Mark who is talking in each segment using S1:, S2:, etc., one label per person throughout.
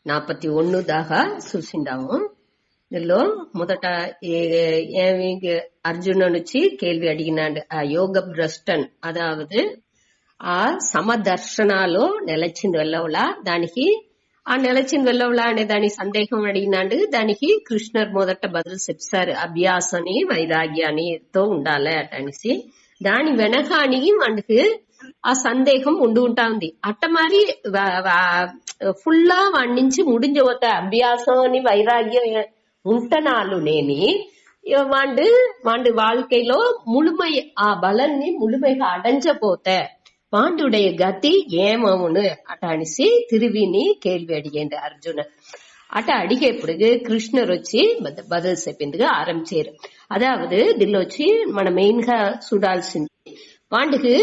S1: 41 దాకా చూసిండాము. దీనిలో మొదట ఏమి అర్జునుడు వచ్చి కేள்வி అడిగినాడు. ఆ యోగ భ్రష్టన్ అదావదు ఆ సమదర్శనాలో నిలచింది వెళ్ళవలా, దానికి ఆ నిలచింది వెళ్ళవలా అనే దాని సందేహం అడిగినాడు. దానికి కృష్ణర్ మొదట బదులు చెప్పారు, అభ్యాసని వైరాగ్యానితో ఉండాలి అటనేసి. దాని వెనకానికి మనకు ఆ సందేహం ఉంటా ఉంది. అట్ట మరి ఫుల్లా వాడి నుంచి ముడించి పోతా అభ్యాసం వైరాగ్యం ఉంటనాలు నేని వాండు வாழ்க்கையில முழுமை ఆ బలన్ని ముழுமைగా అడంచపోతే వాండుடைய గతి ఏమవును అట అనేసి తిరివిని కేள்வி అడిగేండి అర్జున. అట అడిగేప్పుడు కృష్ణర్ వచ్చి బదులు చెప్పిందిగా ఆరంభించారు. అదావదు దీనిలో వచ్చి మనం మెయిన్ గా చూడాల్సింది వాండుకు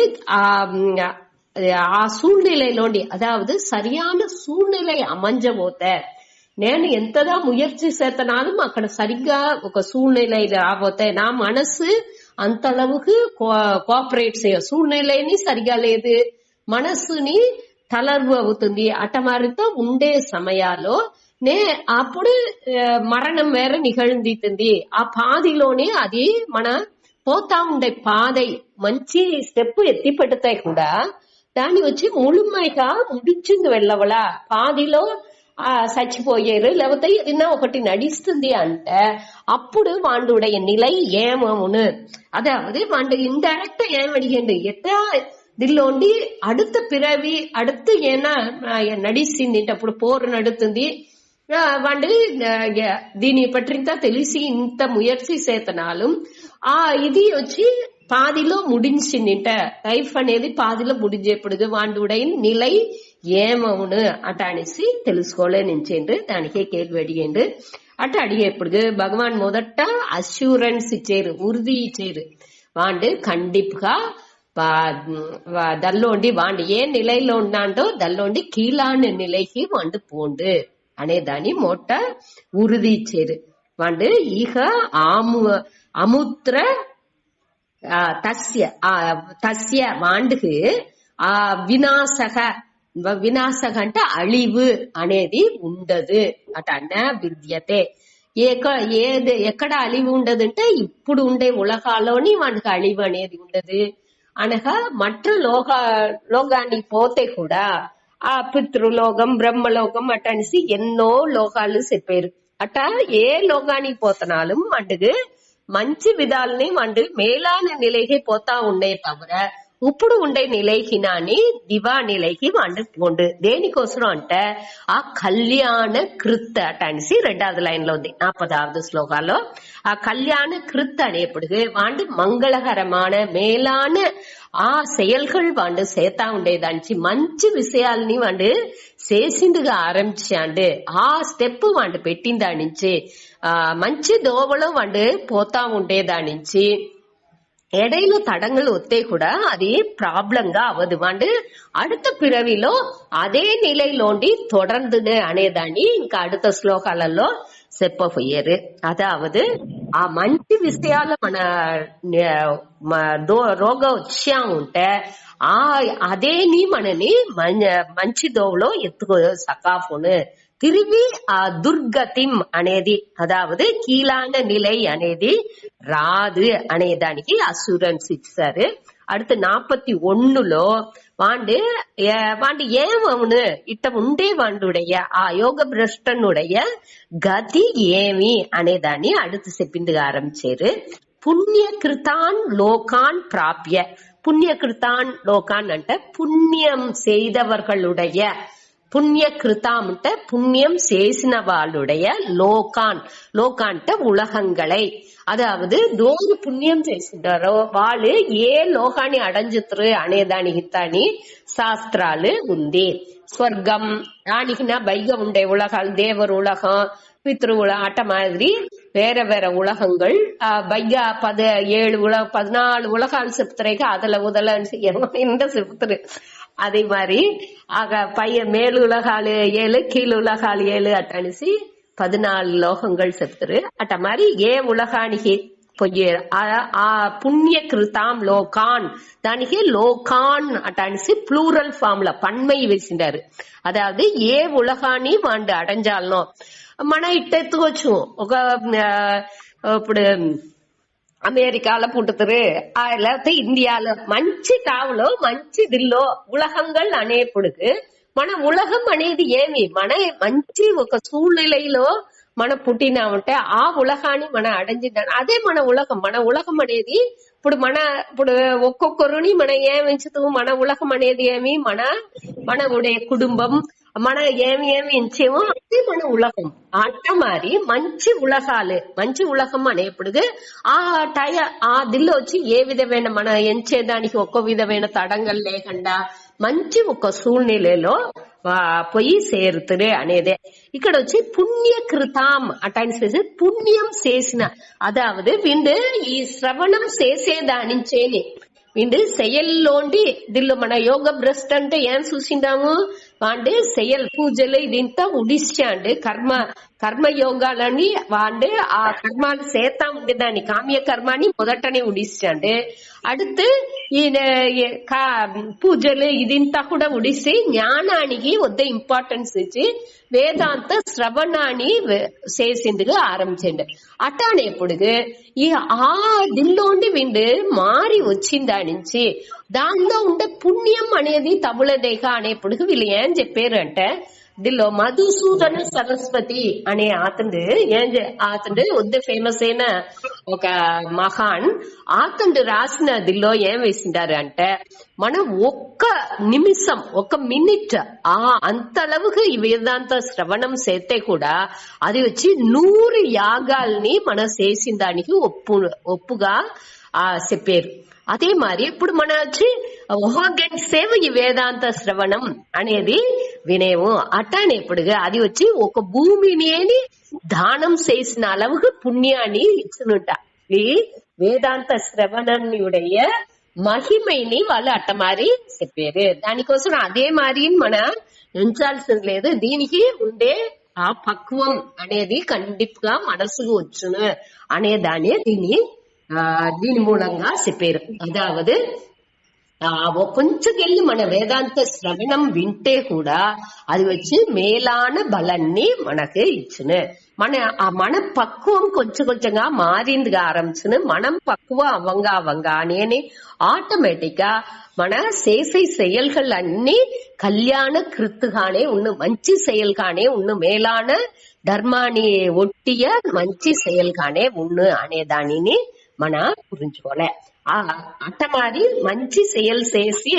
S1: ఆ సూழ்நிலைలోండి అదావదు సరియాన సూழ்நிலை అమంజబోతే నేను ఎంతదా ముయற்சி చేతనాலும் అక్కడ సరిగ్గా ఒక సూழ்நிலை రాబోతే నా మనసు అంత அளவுக்கு కోఆపరేట్ చేయ సూழ்நிலைని సరిగా లేదు, మనసుని తలర్వు అవుతుంది. అటమారితో ఉండే సమయాల్లో అప్పుడు మరణం వేరే నిగழ்ந்துతుంది. ఆ పాదిలోనే అది మన పోతా ఉండే పాదై మంచి స్టెప్ ఎత్తి పెడతాయి కూడా దాన్ని వచ్చి ముழுமைగా ముడించింది వెళ్ళవలా. పాదిలో చచ్చిపోయారు లేకపోతే ఏదైనా ఒకటి నడుస్తుంది అంటే అప్పుడు వాండుடைய నిலை ఏమవును. அதாவது வாண்டு இன்டைரக்டா ஏன் அடிக்கண்டு எட்டா దిల్లోండి அடுத்த பிறவி அடுத்து ஏன்னா నడిచింది అప్పుడు పోరు నడుతుంది వాండు దీని పట్టింత తెలిసి ఇంత ముయర్చి చేతనాలు ఆ ఇది వచ్చి పాదిలో ముడించిందిట. లైఫ్ అనేది పాదిలో ముడించేప్పుడు వాండుடைய నిலை ఏమవును అట అనేసి తెలుసుకోలేనించేండు. దానికే కేள்வி అడిగేండు. అట అడిగేప్పుడు భగవాన్ మొదట అష్యూరెన్స్ ఇచ్చారు, ఉறுதி ఇచ్చారు. వాండు కండిపుగా దల్లోండి వాండు ఏ నిలైలో ఉన్నాడో దల్లోండి కీలాన నిలైకి వాండు పోండు అనేదాన్ని మొట్ట ఉறுதி ఇచ్చారు. వాండు ఈగ అముత్ర తస్య వాండుకు ఆ వినాశక అంటే అழிவு అనేది ఉండదు అట అన్న విద్యతే. ఎక్కడ అழிவு ఉండదంటే ఇప్పుడు ఉండే ఉలకాలోని వాడికి అழிவு అనేది ఉండదు అనగా మற்ற లోకానికి పోతే కూడా ఆ పితృలోకం బ్రహ్మలోకం అట అనేసి ఎన్నో లోకాలు చెప్పారు. అట ఏ లోకానికి పోతనాலும் వాడికి మంచి విధాలని వాడు మేలాన నిలైకి పోతా ఉండే తవర ఇప్పుడు ఉండే నిలైకి నాని దివా నిలైకి వాడు పోండు. దేనికోసం అంటే ఆ కళ్యాణ కృత్ అట అనేసి 2వ లైన్ లో ఉంది 40వ శ్లోకాలో. ఆ కళ్యాణ కృత్ అనేప్పుడు వాడు మంగళకరமான మేలాన ఆ செயல்கள் వాడు చేతా ఉండేదానికి మంచి విషయాలని వాడు చేసిందుగా ఆరంభించాండు. ఆ స్టెప్ వాడు పెట్టిందాని నుంచి మంచి దోవలో వాడు పోతా ఉండేదానించి இடையில தடங்கள் ஒத்தே கூட அது ப்ராப்ளங்கா அவது வாண்டு அடுத்த பிறவிలో అదే నిలైలోండి தொடர்ந்துன்னு అనేదాన్ని ఇంకా அடுத்த శ్లోకాలలో చెప్పబోయారు. అదావదు ఆ మంచి విషయాలు మన రోగ వచ్చా ఉంటే అదేని మనని మంచి దోవలో ఎత్తుకో సకాఫోను తిరిగి ఆ దుర్గతిం అనేది అదావదు కీలాన నిలై అనేది రాదు అనేదానికి అసూరెన్స్ ఇచ్చారు. அடுத்து 41లో వాండు ఏమవును ఇట్ట ఉండే వాండుடைய ఆ యోగ భ్రష్టనుடைய గతి ఏమి అనేదాన్ని அடுத்து చెప్పిందిగా ఆరంభించారు. పుణ్యకృతాన్ లోకాన్ ప్రాప్య. పుణ్యకృతాన్ లోకాన్ అంటే పుణ్యం செய்தவர்களுடைய புண்ணியகிருதாம் புண்ணியம் சேசின வாளுடைய லோகான். லோகான்ட்ட உலகங்களை அதாவது தோறு புண்ணியம் చేసిండారో వాళ్ళు ఏ లోకాన్ని అడంజుతురు అనేదానికి తాని శాస్త్రాలు ఉంది. స్వర్గం దానికి பைக ఉండే உலகால் தேவர் உலகம் பித்ரு உலகம் அட்ட மாதிரி வேற வேற உலகங்கள் பைக 14 உலகால் செப்புத்துறைக்கு அதுல இந்த செப்புத்துரு அதே மாதிரி மேல் உலகாలు 7 கீழ் உலகாలు 7 అట్టనిసి 14 లోకంగల్ చెప్తారు. అట మరి ఏ ఉలగానికి పుణ్య కృతాం లోకాన్ దానికి లోకాన్ అటానిసి ప్లూరల్ ఫామ్ లో పన్மை వేసిండారు. అదావదు ఏ ఉలగాని వాండు అడంజాలనో మన ఇట్టెత్తుకోవచ్చు. ఒక ఇప్పుడు అమెరికాలో పుట్టుతారు, లేకపోతే ఇండియాలో మంచి తావులో మంచి దిల్లో ఉలగంగల్ అనేప్పుడుకు మన ఉలగం అనేది ఏమి, మన మంచి ఒక సూழ்நிலைలో మన పుట్టినామంటే ఆ ఉలగాన్ని మనం అడంజిద్దాం. అదే మన ఉలగం. మన ఉలగం అనేది ఇప్పుడు ఒక్కొక్కరుని మనం ఏమించుతాం, మన ఉలగం అనేది ఏమి, మన కుటుంబం, మన ఏమి ఎంచేమో అదే మన ఉలగం. అట్ట మరి మంచి ఉలగం అనేప్పుడు ఆ దిల్లో వచ్చి ఏ విధమైన మన ఎంచేదానికి ఒక్క విధమైన తడంగలు లేకుండా మంచి ఒక సూழ்நிலைలో పోయి సేరుతురే అనేదే. ఇక్కడ వచ్చి పుణ్యకృతాం అటాన్ని పుణ్యం చేసిన, అదావదు వీండు ఈ శ్రవణం చేసేదానించేని వీండు செயல்லோண்டி దిల్లో మన యోగ భ్రష్ట్ అంటే ఏం చూసిందాము, వాండు செயல் పూజలు ఇదింతా ఉడిచాండు కర్మ యోగాలని వాండు ఆ కర్మాలు చేతా ఉండేదాన్ని కామ్య కర్మాని మొదటనే ఉడిచాండు. அடுத்து పూజలు ఇదింతా కూడా ఉడిసి జ్ఞానానికి వద్ద ఇంపార్టెన్స్ ఇచ్చి వేదాంత శ్రవణాన్ని చేసిందుకు ఆరంభించండి. అటానేప్పుడు ఈ ఆ దిల్లోండి విండు మారి వచ్చిందా నుంచి దానిలో ఉండే పుణ్యం అనేది తబులదేక అనేప్పుడు వీళ్ళు ఏం చెప్పారు అంటే, దిల్లో మధుసూదన సరస్వతి అనే అతడు వద్ద ఫేమస్ అయిన ఒక మహాన్ అతడు రాసిన దిల్లో ఏం వేసిండారు అంటే, మనం ఒక్క నిమిషం ఒక మినిట్ అంతஅளவுக்கு ఈ వేదాంత శ్రవణం చేస్తే కూడా అది వచ్చి 100 యాగాల్ని మనం చేసిన దానికి ఒప్పుగా చెప్పారు. అదే మరి ఇప్పుడు మన వచ్చి ఒక గంట సేవ ఈ వేదాంత శ్రవణం అనేది వినేము. అట్టనేప్పుడుగా అది వచ్చి ఒక భూమిని దానం చేసిన அளவுக்கு పుణ్యాన్ని ఇచ్చినుంట. ఈ వేదాంత శ్రవణుடைய మహిమైని వాళ్ళు అట్ట మారి చెప్పారు. దానికోసం అదే మారి మన ఎంచాల్సింది లేదు. దీనికి ఉండే ఆ పక్వం అనేది ఖండితంగా మనసుకు వచ్చును అనే దాన్ని దీని మూలంగా చెప్పారు. అదావదు కొంచెకెళ్ళి మన వేదాంత శ్రవణం వింటే కూడా అది వచ్చి మేలాన బలాన్ని మనకి ఇచ్చును. మన పక్వం కొంచెంగా మారిందిగా ఆరంభించును. మనం పక్వ అవంగా అని ఆటోమేటిక్ గా మన చేసే செயல்கள் అన్ని కళ్యాణ కృత్తుగానే ఉన్ను, మంచి செயல்గానే ఉన్ను, మేలాన ధర్మాన్ని ఒట్టియ మంచి செயல்గానే ఉన్ను అనే దానిని మన గురించుకోలే. అట్ట మారి మంచి செயல் చేసి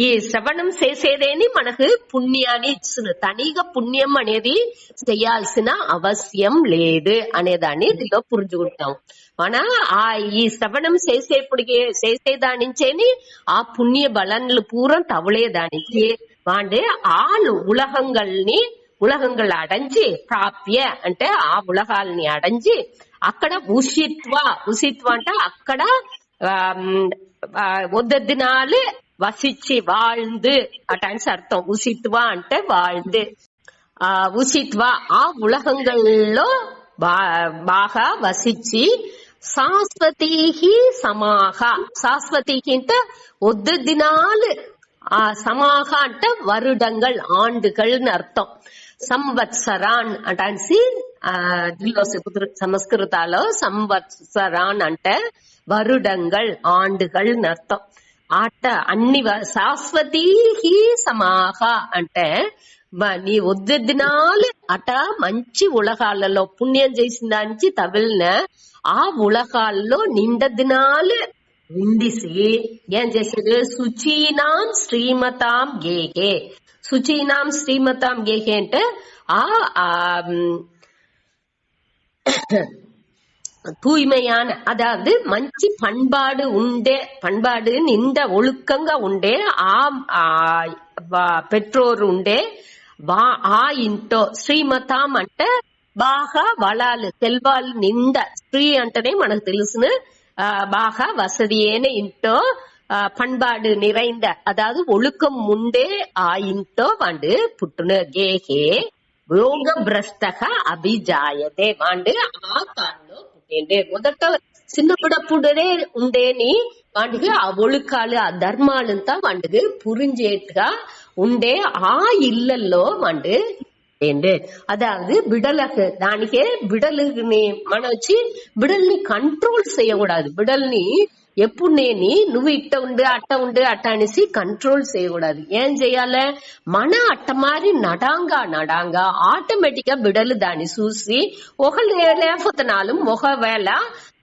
S1: ఈ శ్రవణం చేసేదేని మనకు పుణ్యాన్ని ఇచ్చును. తనిగా పుణ్యం అనేది చేయాల్సిన అవసరం లేదు అనేదాన్ని దీనిలో పురుజుకుంటాం. మన ఈ శ్రవణం చేసేదానించేని ఆ పుణ్య బలన్లు పూరం తవలేదానికి వాండే ఉలగంగల్ అడంచి ప్రాప్య అంటే ఆ ఉలగాల్ని అడంచి అక్కడ ఉషిత్వ అంటే అక్కడ ఒద్దదినాలు వసిచ్చి வாழ்ந்து అటాన్స్ అర్థం. ఉషిత్వ అంటే வாழ்ந்து. ఉషిత్వ ఆ ఉలగంగల్లో బాగా వసిచ్చి శాశ్వతీహి సమాహ, శాశ్వతీకి అంటే ఒద్దదినాలు, సమాహ అంటే వరుడంగల్ ఆండుగల్ని అర్థం. సంవత్సరాన్ అంటాన్సి సంస్కృతాలో సంవత్సరాన్ అంటే వరుడంగల్ ఆండుగల్ అర్థం. అట్ట అన్ని శాశ్వతీహి సమాహ అంటే నీ ఒద్దదినాలు అట మంచి ఉలగాలలో పుణ్యం చేసిన దానికి తగిలిన ఆ ఉలగాల్లో నిండ దినాలు ఉండిసి ఏం చేసేది, శుచీనాం శ్రీమతాం గేహే. శుచీనాం శ్రీమతాం గేహే అంటే தூய்மையான, அதாவது మంచి பண்பாடு நின்ற ஒழுக்கங்க ఉండే పెట్రోర్ ఉండే ఆ ఇంటో. శ్రీమతాం అంటే బాగా వళాలు సెల్వాలు నిండా. స్త్రీ అంటేనే మనకు తెలుసును బాగా వసதியேன ఇంటో பண்பாடு நிறைந்த, அதாவது ஒழுக்கம் உண்டே ఆ ఇంటో వాండు పుట్టును. గేహే యోగ భ్రష్టక అభిజాయతే వాండు ఆ కాలంలో పుట్టిండే. మొదట చిన్నప్పుడప్పుడే ఉండేని వాటికి ఆ ఒழுக்காలు ఆ ధర్మాలంతా వాటికి పురించేట్టుగా ఉండే ఆ ఇళ్లలో వాటి ఏంటి అదాவது బిడలకు దానికే బిడల్ని మనం వచ్చి బిడల్ని కంట్రోల్ చేయకూడదు బిడల్ని ఎప్పుడు నేని నువ్వు ఇట్ట ఉండు అట్ట అనేసి కంట్రోల్ చేయకూడదు ఏం చేయాలి మన అట్ట మారి నడాంగా ఆటోమేటిక్ గా బిడలు దాన్ని చూసి లేకపోతున్నాலும் ఒకవేళ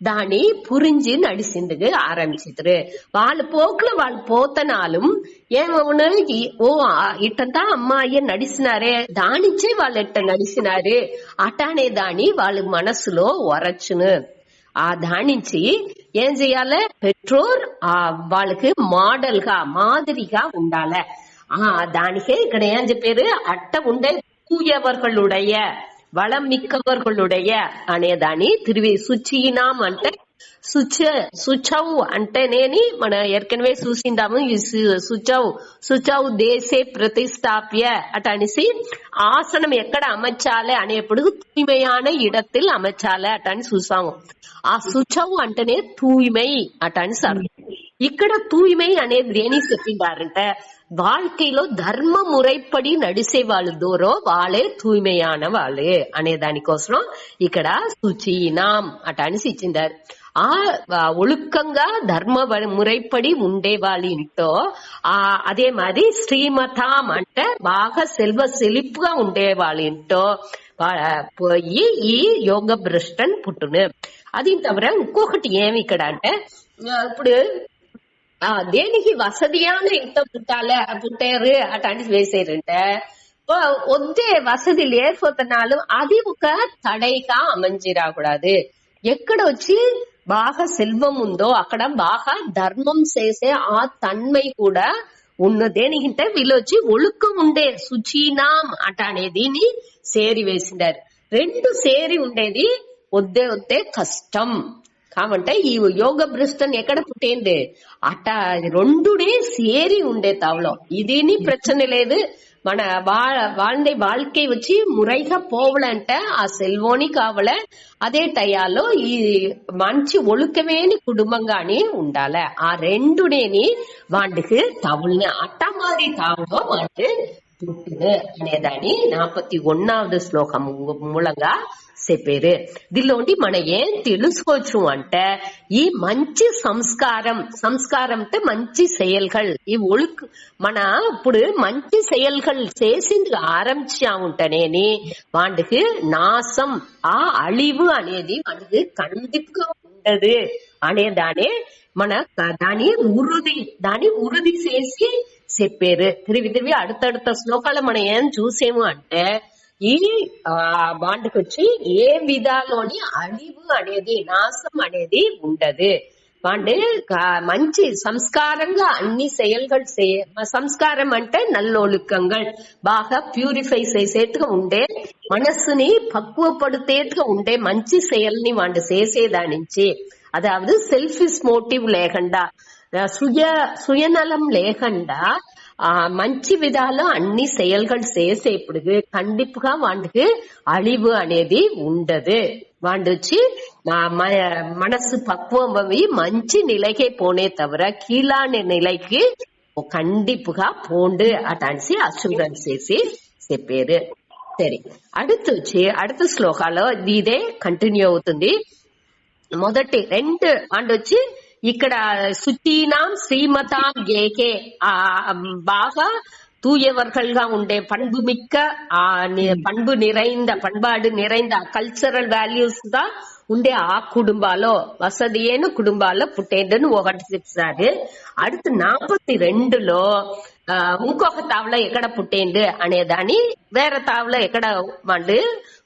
S1: దాని புரிஞ்சு நடிசிந்துக்கு ஆரம்பிச்சிட்டு వాళ్ళ పోకుల వాళ్ళు పోతనాலும் ఏమవును ఓ ఇట్టంతా అమ్మాయి నడిసినారే దానిచ్చే వాళ్ళు ఎట్ట నడిసినారు అటానే దాని వాళ్ళ మనసులో వరచును ఆ దానించి ఏం చెయ్యాలి పెట్రోల్ వాళ్ళకి మోడల్ గా మాదిరిగా ఉండాలి దానికే ఇక్కడ ఏం చెప్పారు అట్ట ఉండే తూయవర్களுடைய வளம் மிக்கவர்களுடைய అనేదాన్ని సుచీనాం అంటే సుచౌ అంటేనేని మన ఏర్కనవే చూసిందాము సుచౌ దేశే ప్రతిష్టాప్య అట అనేసి ఆసనం ఎక్కడ అమర్చాలి అనేప్పుడు తూய்மையான இடத்தில் అమర్చాలి అట అని చూసాము ఆ సుచౌ అంటేనే తూய்மை అట అని సార్ ఇక్కడ తూய்மை అనేది దేని చెప్పిండారంటే வாழ்க்கையில தர்ம முறைப்படி నడిసే వాళ్ళు దూరో వాళ్ళే తూய்மையான వాళ్ళు అనే దానికోసం ఇక్కడ సుచీనాం అట అని ఇచ్చిండారు ఒழுக்கంగా ధర్మ ముறைப்படி ఉండే వాళ్ళ ఇంట్లో అదే మాది శ్రీమతాం అంటే బాగా సెలిపుగా ఉండే వాళ్ళ ఇంట్లో పోయి ఈ యోగ భ్రష్టన్ పుట్టును అది తవిர ఇంకొకటి ఏమి ఇక్కడ అంటే ఇప్పుడు దేనికి వసதியான ఇంత పుట్టారు అటాంటి వేసేరంటే వద్దే వసதி లేకపోతున్నాலும் అది ఒక తడైగా అమంజిరాకూడదు ఎక్కడ వచ్చి బాగా సెల్వం ఉందో అక్కడ బాగా ధర్మం చేసే ఆ తన్మై కూడా ఉన్నదేనికంటే వీళ్ళు వచ్చి ఒழுக்கம் ఉండే సుచీనాం అట అనేదిని సేరి వేసిండారు రెండు సేరి ఉండేది వద్దే కష్టం కాబట్టి ఈ యోగ భ్రష్టన్ ఎక్కడ పుట్టేంది అట్ట రెండునే సేరి ఉండే తావలం ఇదేని ప్రச்சனை లేదు మన வாழ்க்கை వచ్చి మురైగా పోవాలంటే ఆ సెల్వోని కావాల అదే టయాల్లో ఈ మంచి ఒழுக்கమేని కుటుంబంగాని ఉండాలి ఆ రెండునేని వాటికి తవుల్ని అట్ట మాది తావలో వాటి పుట్టిన అనేదాన్ని 41వ శ్లోకం మూలంగా చెప్పారు దీనిలోంటి మనం ఏం తెలుసుకోవచ్చు అంటే ఈ మంచి సంస్కారం అంటే మంచి செயல்கள் ఈ మన ఇప్పుడు మంచి செயல்கள் చేసింది ఆరంభించాముంటేనేని వాటికి నాశం ఆ అழிவு అనేది వాటికి కండిపుగా ఉండదు అనేదాన్ని మన దాని ఉరుది చేసి చెప్పారు తిరిగి அடுத்தடுத்த శ్లోకాలు మనం ఏం చూసేము అంటే ఈ వాటికి వచ్చి ఏ విధాలోని అழிவு అనేది నాశం అనేది ఉండదు వాటి మంచి సంస్కారంగా అన్ని செயல்கள் సంస్కారం అంటే నల్లొழுக்கங்கள் బాగా ప్యూరిఫై చేసేట్టుగా ఉండే మనస్సుని పక్వపడితేట్టుగా ఉండే మంచి செயల్ని వాటి చేసేదానించి అదాவது సెల్ఫిష్ మోటివ్ లేకుండా சுயநலம் లేకుండా మంచి విధాలు అన్ని செயல்கள் చేసేప్పుడు కండిపుగా వాటికి అழிவு అనేది ఉండదు వాటి వచ్చి మనసు పక్వం అవి మంచి నిలకే పోనే తవిర కీలాని నిలకి కండిపుగా పోండు అటాన్సి అశుభ్రం చేసి చెప్పారు సరే அடுத்த శ్లోకాలో ఇదే కంటిన్యూ అవుతుంది మొదటి రెండు వాటి వచ్చి ఇక్కడ சுச்சீனாம் ஸ்ரீமதாம் ஏகே బాగా தூயவர்கள்గా ఉండే பண்பாடு நிறைந்த కల్చరల్ వాల్యూస్ గా ఉండే ఆ కుటుంబాలో వసதிయేను కుటుంబాల్లో పుట్టేందును ఒకటి చెప్తారు அடுத்து 42లో ఇంకొక తావలో ఎక్కడ పుట్టేందు అనేదాన్ని వేరే తావలో ఎక్కడ వాళ్ళు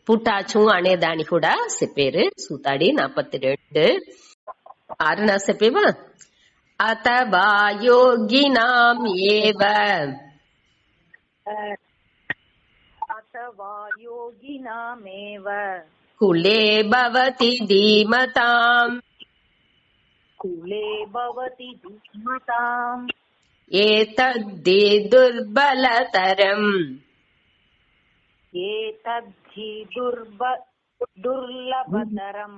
S1: పుట్టాచు అనేదాన్ని కూడా చెప్పారు సూతాడి 42 ఆరునా చెప్పేవా అథవా యోగినాం ఏవ కులే భవతి ధీమతాం ఏతద్ధి దుర్బలతరం
S2: దుర్లభతరం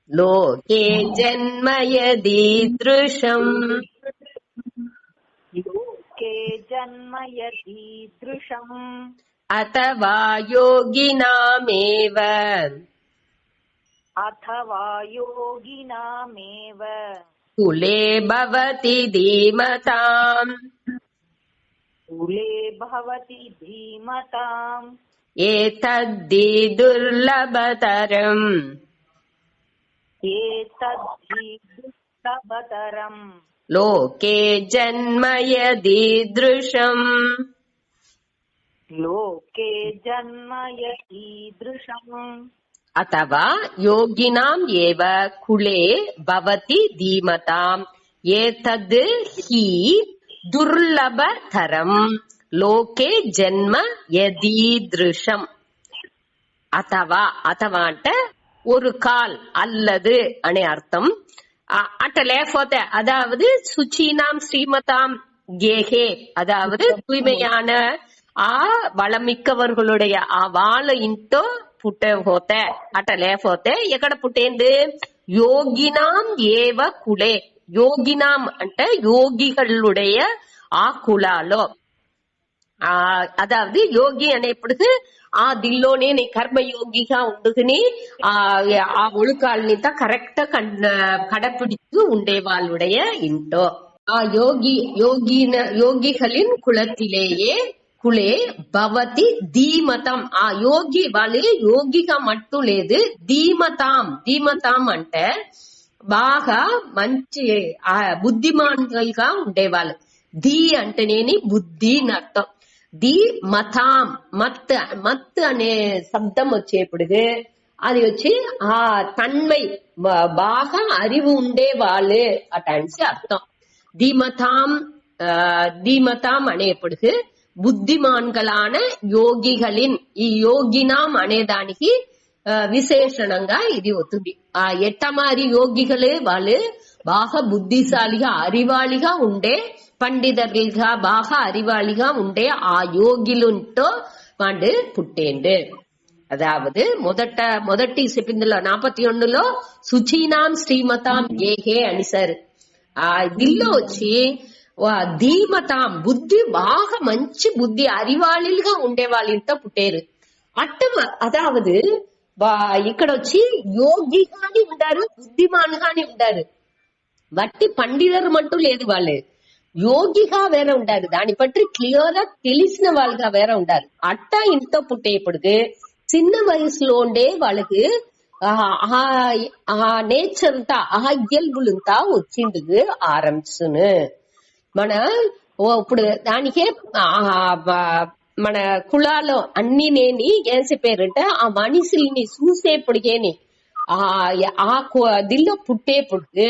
S1: లోకే జన్మ యదీదృశం
S2: లోకే జన్మ యదీదృశం
S1: అథవా యోగినామేవ
S2: అథవా యోగినామేవ
S1: కులే భవతి ధీమతాం
S2: కులే భవతి ధీమతాం
S1: ఏతద్ధి దుర్లభతరం
S2: ఏతద్ధి దుర్లభతరం
S1: లోకే జన్మ యదీదృశం
S2: లోకే జన్మ యదీదృశం
S1: అథవా యోగినాం ఏవ కులే భవతి ధీమతాం ఏతద్ హి దుర్లభతరం లోకే జన్మ యదీదృశం. అథవా అథవా అంటే ஒரு கால் அல்லது అనే అర్థం. అట్ట లేకపోతే அதாவது சுச்சீனாம் ஸ்ரீமதாம் கேஹே அதாவது தூய்மையான ఆ వళమిక్కవர்களுடைய ఆ వాళ్ళ ఇంటో పుట్టే పోతే అట లేకపోతే ఎక్కడ పుట్టేంది యోగినాం ఏవ కులే యోగినాం అంటే యోగిகளுடைய ఆ కులాలో అదావది యోగి అనేప్పటికి ఆ దిల్లోనే నీ కర్మయోగిగా ఉండుకుని ఆ ఒழுக்காల్నింత కరెక్ట్ కడపిடிச்சு ఉండే వాళ్ళుடைய ఇంటో ఆ யோகிகளின் குலத்திலேயே కులే భవతి ధీమతం ఆ యోగి వాళ్ళు యోగిగా మట్టు లేదు ధీమతాం అంటే బాగా మంచి బుద్ధిమానులుగా ఉండేవాళ్ళు. ధీ అంటేనేని బుద్ధి అని అర్థం. ధీ మతాం మత్ అనే శబ్దం వచ్చేప్పుడు అది వచ్చి ఆ తన్మై బాగా அறிவு ఉండే వాళ్ళు అటంచి అర్థం. ధీమతాం అనేప్పుడు బుద్ధిమాన్గలాన యోగిகளின் ఈ యోగినాం అనేదానికి విశేషణంగా ఇది అవుతుంది. ఆ ఎట్టమారి యోగిகளே వాళ్ళు బాగా బుద్ధిశాలిగా அறிவாளிగా ఉండే పండితర్లుగా బాగా அறிவாளிగా ఉండే ఆ యోగిలుంటో వాళ్ళు పుట్టేండు. అదావదు మొదటి చెప్పిందిలో 41లో సుచీనాం శ్రీమతాం ఏహే అని సార్ ఆ దిల్లో వచ్చి ధీమతాం బుద్ధి బాగా మంచి బుద్ధి அறிவாளிగా ఉండే వాళ్ళు ఇంత పుట్టారు. అదావదు ఇక్కడ వచ్చి యోగిగాని ఉండారు బుద్ధిమాన్గాని ఉండారు. వట్టి పండితరు మట్టు లేదు వాళ్ళు యోగిగా వేరే ఉండారు. దాని పట్టి క్లియర్ గా తెలిసిన వాళ్ళుగా వేరే ఉండారు. అట్ట ఇంత పుట్టేప్పటికి చిన్న వయసులో ఉండే వాళ్ళకి ఆ నేచర్ ఆ ఇయల్బులంతా వచ్చింది ఆరంభించును. మన ఇప్పుడు దానికే మన కులాలో అన్ని నేని ఏం చెప్పారంటే ఆ మనిషిని చూసేప్పటికేని ఆ దిల్లో పుట్టేప్పుడు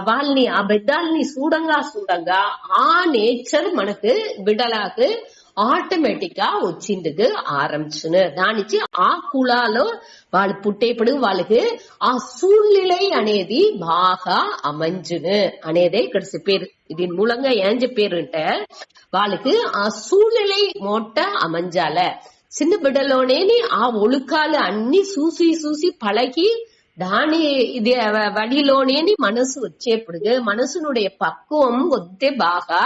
S1: వాళ్ళని ఆ బిడ్డల్ని చూడంగా ఆ నేచర్ మనకు బిడ్డలకు ఆటోమేటిక్ గా వచ్చింది ఆరంభించును. దానిచి ఆ కులాలో వాళ్ళు పుట్టేప్పుడు వాళ్ళకి ఆ సూழ்நிலை అనేది బాగా అమంజును అనేదే ఇక్కడ చెప్పారు. దీని మూలంగా ఏం చెప్పారంటే వాళ్ళకి ఆ సూழ்நிலை మోట అమంజాల చిన్న బిడ్డలోనే ఆ ఒழுக்காలు అన్ని చూసి పழகி దాని ఇది వడిలోనే మనసు వచ్చేప్పుడు మనసునుடைய పక్వం వద్దే బాగా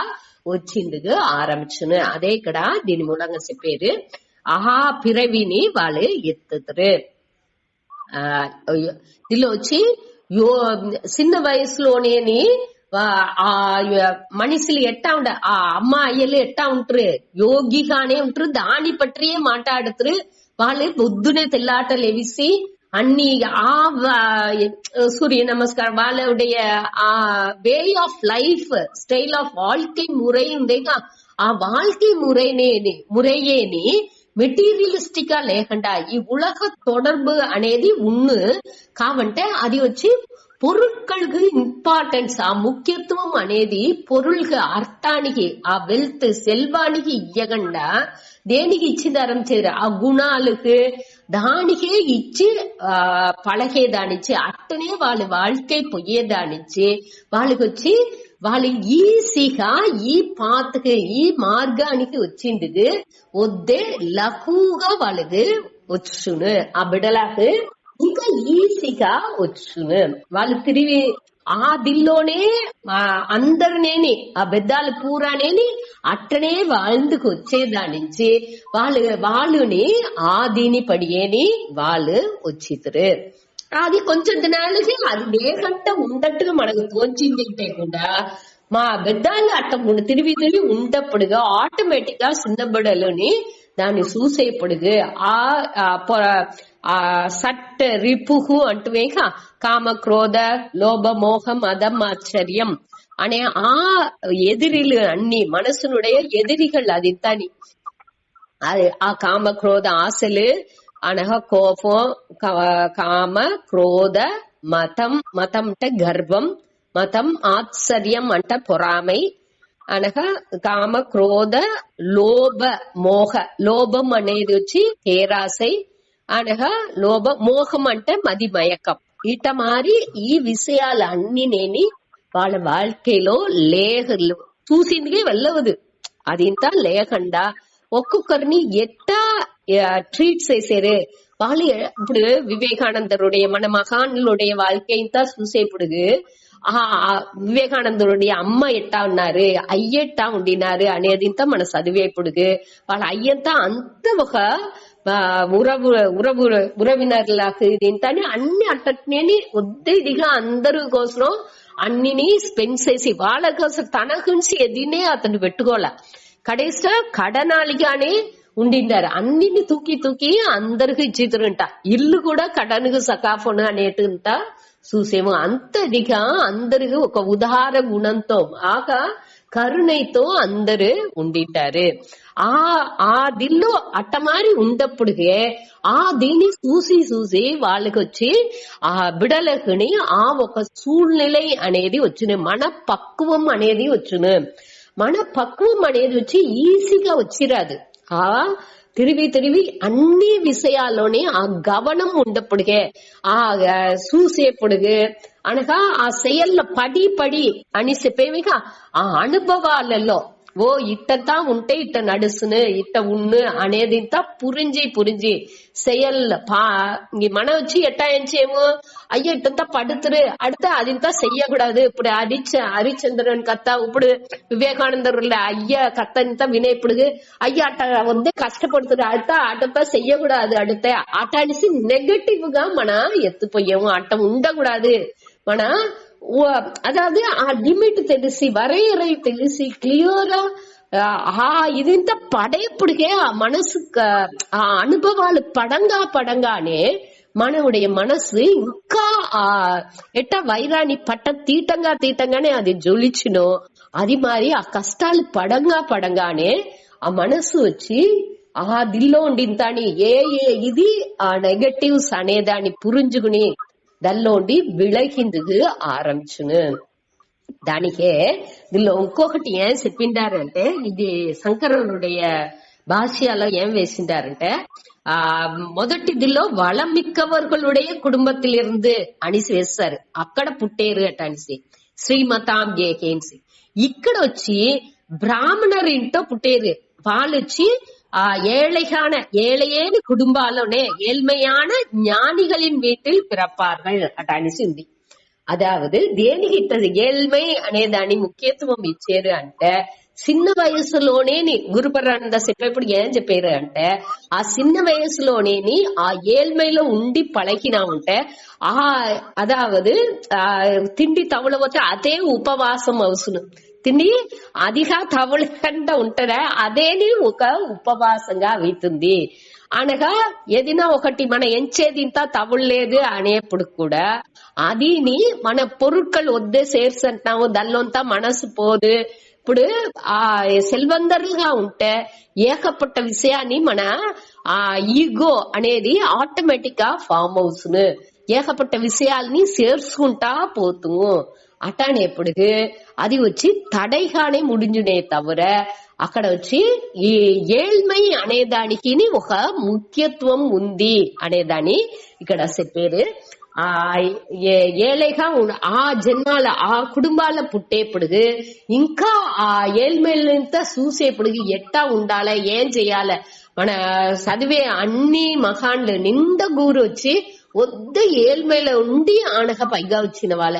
S1: వచ్చింది ఆరంభించును. అదే ఇక్కడ దీని మూలంగా చెప్పారు. ఆహా పిరవిని వాళ్ళు ఎత్తుతారు. దీనిలో వచ్చి చిన్న వయసులోనే ఆ మనుషులు ఎట్టా ఉండ ఆ అమ్మ అయ్యలు ఎట్టా ఉంటారు యోగిగానే ఉంటారు. దాని పట్టియే మాట్లాడుతారు. వాళ్ళు పొద్దునే తెల్లాట లెవిసి అన్ని ఆ சூரிய நமஸ்காரம் వాళ్ళுடைய ఆ way of life style of வாழ்க்கை முறை ఉందేగా ఆ வாழ்க்கை మురయ్యేని మెటీరియలిస్టిక్ గా లేకుండా ఈ ఉలగ தொடர்பு అనేది ఉన్ను కావంటే అది వచ్చి పొరుళ్ళకు ఇంపార్టెన్స్ ఆ ముఖ్యత్వం అనేది పొరుళ్ళకి అర్థానికి ఆ వెల్త్ సెల్వానికి ఇయ్యకుండా దేనికి ఇచ్చిదారం చేయరు ఆ గుణాలకు దానికే ఇచ్చి పழగేదానిచ్చి అట్టనే వాళ్ళ வாழ்க்கை పొయ్యేదానిచ్చి వాళ్ళకి వచ్చి వాళ్ళు ఈజీగా ఈ పాతకి ఈ మార్గానికి వచ్చింది వద్దే లఘువుగా వాళ్ళకి వచ్చును. ఆ బిడ్డలకు ఇంకా ఈజీగా వచ్చును. వాళ్ళు తిరిగి ఆ దిల్లోనే అందరినేని ఆ బెద్దాలు పూరానేని అట్టనే వాళ్ళకు వచ్చేదాని నుంచి వాళ్ళని ఆ దీని పడియేని వాళ్ళు వచ్చితురు. అది కొంచెం దినాలకి అది లేకంట ఉండట్టుగా మనకు తోచింది కూడా మా బెద్దాలు అట్ట తిరిగి తిరిగి ఉండప్పుడుగా ఆటోమేటిక్ గా చిన్నబిడ్డలోని దాన్ని చూసేప్పుడుగా ఆ సట్ రిపుహు అంటువేక కామ క్రోధ లోభ మోహ మదం ఆశ్చర్యం అనే ఆ ఎదిరిలు అన్ని మనసునుடைய ఎదిరిகள் అదింతాని అది ఆ కామ క్రోధ ఆశలు అనగా కోపం కామ క్రోధ మతం అంటే గర్వం మతం ఆశ్చర్యం అంటే పొరామై అనగా కామ క్రోధ లోభ మోహ లోభం అనేది వచ్చి పేరాసై అనగా లోభ మోహం అంటే మది మయకం ఇట మారి ఈ విషయాలు అన్ని నేని వాళ్ళ வாழ்க்கைలో చూసిందిగా వెళ్ళవదు అది ఇంత లేకుండా ఒక్కొక్కరిని ఎట్టా ట్రీట్ చేసేరు వాళ్ళు. ఇప్పుడు వివేకానందருடைய మన మహానుடைய வாழ்க்கையும் தான் చూసేప్పుడు వివేకానందరుடைய అమ్మ ఎట్టా ఉన్నారు అయ్య ఎట్టా ఉండినారు అనేది మన చదివేప్పుడు వాళ్ళ అయ్యంతా అంత ఒక ఉరవినర్లకు దీంతో అన్ని అట్టనే ఉద్దేదిగా అందరి కోసం అన్నిని స్పెండ్ చేసి వాళ్ళ కోసం తన గురించి ఎదినే అతను పెట్టుకోవాల కడేస్ట కడనాలిగానే ఉండిండారు. అన్నిని తూకి అందరికి ఇచ్చితురుంట. ఇల్లు కూడా కడనుకు సకాఫోను అనేటంత చూసేమో అంతదిగా అందరికి ఒక ఉదార గుణంతో ఆక కరుణైతో అందరు ఉండింటారు. ఆ దిల్లో అట్టమారి ఉండప్పుడుగే ఆ దీన్ని చూసి వాళ్ళకి వచ్చి ఆ బిడలకుని ఆ ఒక సూழ்நிலை అనేది వచ్చును. మన పక్వం అనేది వచ్చును. మన పక్వం అనేది వచ్చి ఈజీగా వచ్చిరాదు. ఆ తిరిగి అన్ని విషయాల్లోనే ఆ గవనం ఉండప్పుడుగే ఆ చూసేప్పుడుగే అనగా ఆ செயல்ல పడి అని చెప్పేవిగా ఆ అనుభవాలలో ఓ ఇట్టతా ఉంటే ఇట్ట నడుసును ఇట్ట ఉన్ను అనేది ఇంత పురించి செயல் మన వచ్చి ఎట్టా ఏం చేయము అయ్యో ఇట్టంతా పడుతురు அடுத்த అదింతా చెయ్యకూడదు. ఇప్పుడు హరిచంద్రన్ కథ ఇప్పుడు వివేకానందరుల అయ్య కథ ఇంత వినేప్పుడు అయ్య అట్ట వద్దే కష్టపడుతురు అట్టంతా చెయ్యకూడదు அடுத்த అట్ట అనేసి నెగటివ్ గా మన ఎత్తుపోయాము. అట్ట ఉండకూడదు. మన அதாவது ఆ லிமிட் తెలిసి வரையறை తెలిసి క్లియర్ ఇదింత పడేప్పుడుకే ఆ మనసుకు ఆ అనుభవాలు పడంగానే మనవుடைய మనసు ఇంకా ఎట్ట వైరాన్ని పట్ట తీటంగానే అది జ్వలిచునో అది మరి ఆ కష్టాలు పడంగానే ఆ మనసు వచ్చి ఆ దిల్లో ఉండింతాని ఇది ఆ నెగటివ్స్ అనేదాన్ని పురింజుకుని దానిలోండి విళకిందుకు ఆరంభించును. దానికే దీనిలో ఇంకొకటి ఏం చెప్పిండారంటే ఇది శంకరుடைய భాష్యాలో ఏం వేసిండారంటే మొదటి దిల్లో వளமிக்கவர்களுடைய కుటుంబத்திலிருந்து అనిసి వేస్తారు. అక్కడ పుట్టేరు అట అనిసి శ్రీమతాం గేకేన్సి. ఇక్కడ వచ్చి బ్రాహ్మణర్ ఇంటో పుట్టేరు. వాళ్ళు వచ్చి ஏழையான குடும்பாலோனே ஏழ்மையான ஞானிகளின் வீட்டில் பிறப்பார்கள் అటనిసి ఉంది. అదావదు దేనికి ఏழ்மை అనేదాని ముఖ్యత్వం ఇచ్చారు అంటే చిన్న వయసులోనే గురుపరానంద చెప్పేప్పుడు ఏం చెప్పారు అంటే ఆ చిన్న వయసులోనే ఆ ఏழ்மைలో ఉండి పழகிనా ఉంటే అదావదు తిండి తవలపోతే అదే ఉపవాసం అవసరం. తిండి అదిగా తవలకుండా ఉంటదా అదేని ఒక ఉపవాసంగా అవుతుంది. అనగా ఏదైనా ఒకటి మన ఎంచేది ఇంత తవలేదు అనేప్పుడు కూడా అదిని మన పొరుట్కలు వద్దే సేర్సంటాము దానిలోంతా మనసు పోదు. ఇప్పుడు ఆ సెల్వందరుగా ఉంటే ఏకపట్ట విషయాన్ని మన ఆ ఈగో అనేది ఆటోమేటిక్ గా ఫామ్ అవుతుంది. ఏకపట్ట విషయాల్ని చేర్చుకుంటా పోతుము. అటానేప్పుడు అది వచ్చి తడైగానే ముడించునే తవిర అక్కడ వచ్చి ఈ ఏழ்மை అనేదానికి ఒక ముఖ్యత్వం ఉంది అనేదాన్ని ఇక్కడ చెప్పారు. ఏழைగా ఆ జన్మాల ఆ కుటుంబాల పుట్టేప్పుడు ఇంకా ఆ ఏழ்மைలంతా చూసేప్పుడు ఎట్టా ఉండాలి ఏం చెయ్యాలి మన చదివే అన్ని మహాన్లు నిండా గూరు వచ్చి వద్ద ఏల్మేల ఉండి ఆనక పైగా వచ్చిన వాళ్ళ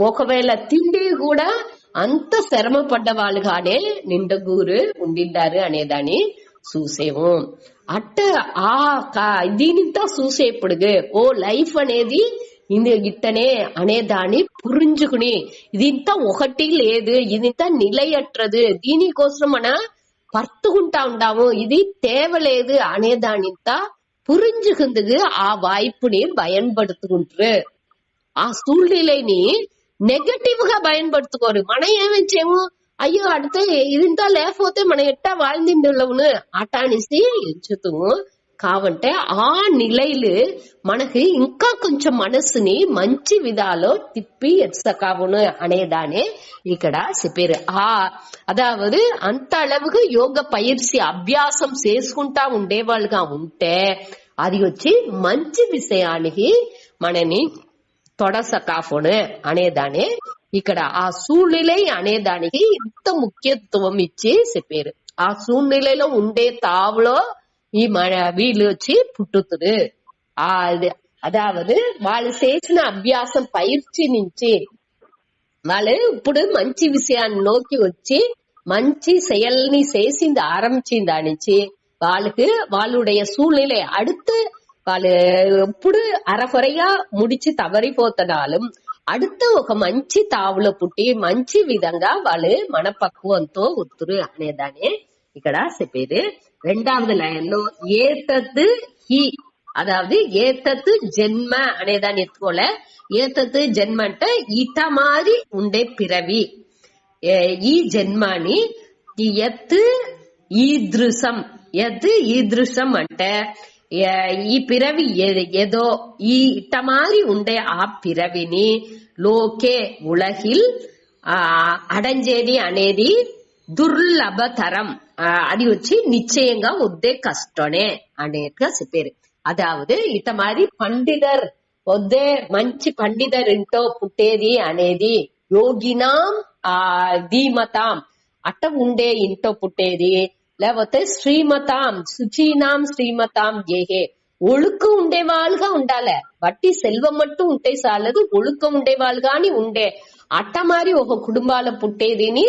S1: ఒకవేళ తిండి కూడా అంత శ్రమ పడ్డ వాళ్ళుగానే నిండగూరు ఉండిన్నారు అనేదాన్ని చూసేము. అట్ట దీనింతా చూసేప్పుడు ఓ లైఫ్ అనేది ఇట్టనే అనేదాన్ని పురించుకుని ఇదింత ఒకటి లేదు, ఇదింత నిలయట్రదు, దీనికోసం మన పర్తుకుంటా ఉండాము, ఇది తేవలేదు అనేదానింత புரிஞ்சுக்கிறதுக்கு ఆ வாய்ப்புని பயன்படுத்துకుంటారు. ఆ సూழ்நிலைని నెగటివ్ గా பயன்படுத்துకోరు. మనం ఏమిచ్చేము, అయ్యో అడితే ఇదింతా లేకపోతే మనం ఎట్టా வாழ்ந்துள்ளవును అటానిసి ఎంచుతాము. కావంటే ఆ నిలయలు మనకి ఇంకా కొంచెం మనసుని మంచి విధాలో తిప్పి ఎచ్చకావును అనేదానే ఇక్కడ చెప్పారు. అదావదు అంత అళవుకు యోగ పயிற்சி అభ్యాసం చేసుకుంటా ఉండేవాళ్ళుగా ఉంటే అది వచ్చి మంచి విషయానికి మనని తొడసకాఫును అనేదానే ఇక్కడ ఆ సూழ்நிலை అనేదానికి ఇంత ముఖ్యత్వం ఇచ్చి చెప్పారు. ఆ సూழ்நிலைలో ఉండే తావులో ఈ వీళ్ళు వచ్చి పుట్టుతురు. అదావదు వాళ్ళు చేసిన అభ్యాసం పயிற்சி నుంచి వాళ్ళు ఇప్పుడు మంచి విషయాన్ని నోకి వచ్చి మంచి செயல்ని చేసింది ఆరంభించిన దాని నుంచి వాళ్ళకి వాళ్ళుடைய సూழ்நிலை அடுத்து వాళ్ళు ఎప్పుడు అరకొరగా ముడిచి తవరిపోతున్నాலும் அடுத்து ఒక మంచి తావులో పుట్టి మంచి విధంగా వాళ్ళు మనపక్వంతో వస్తురు అనేదాన్ని ఇక్కడ చెప్పేది. రెండవది లైన్ లో ఏతత్ హి, అదావదు ఏతత్ జన్మ అనేదాన్ని ఎత్తుకోలే. ఏతత్ జన్మ అంటే ఇట మారి ఉండే పిరవి, ఈ జన్మాని ఎత్ ఈదృశం. ఎత్ ఈదృశం అంటే ఈ పిరవి ఏదో ఈ ఇట మారి ఉండే ఆ పిరవిని లోకే ఉలగిల్ అడంజేది అనేది దుర్లభతరం, అది వచ్చి నిశ్చయంగా వద్దే కష్టమే అనేట్టుగా చెప్పారు. అదావదు ఇట మారి పండిదర్ వద్దే మంచి పండిదర్ ఇంటో పుట్టేది అనేది యోగినాం ధీమతాం అట్ట ఉండే ఇంటో పుట్టేది, లేకపోతే శ్రీమతాం శుచీనాం శ్రీమతాం ఏహే ఒழுக்கம் ఉండేవాళ్ళుగా ఉండాలి. బట్టి సెల్వం మట్టు ఉంటే చాలదు, ఒழுக்கம் ఉండేవాళ్ళుగాని ఉండే అట్ట మారి ఒక కుటుంబాల పుట్టేదిని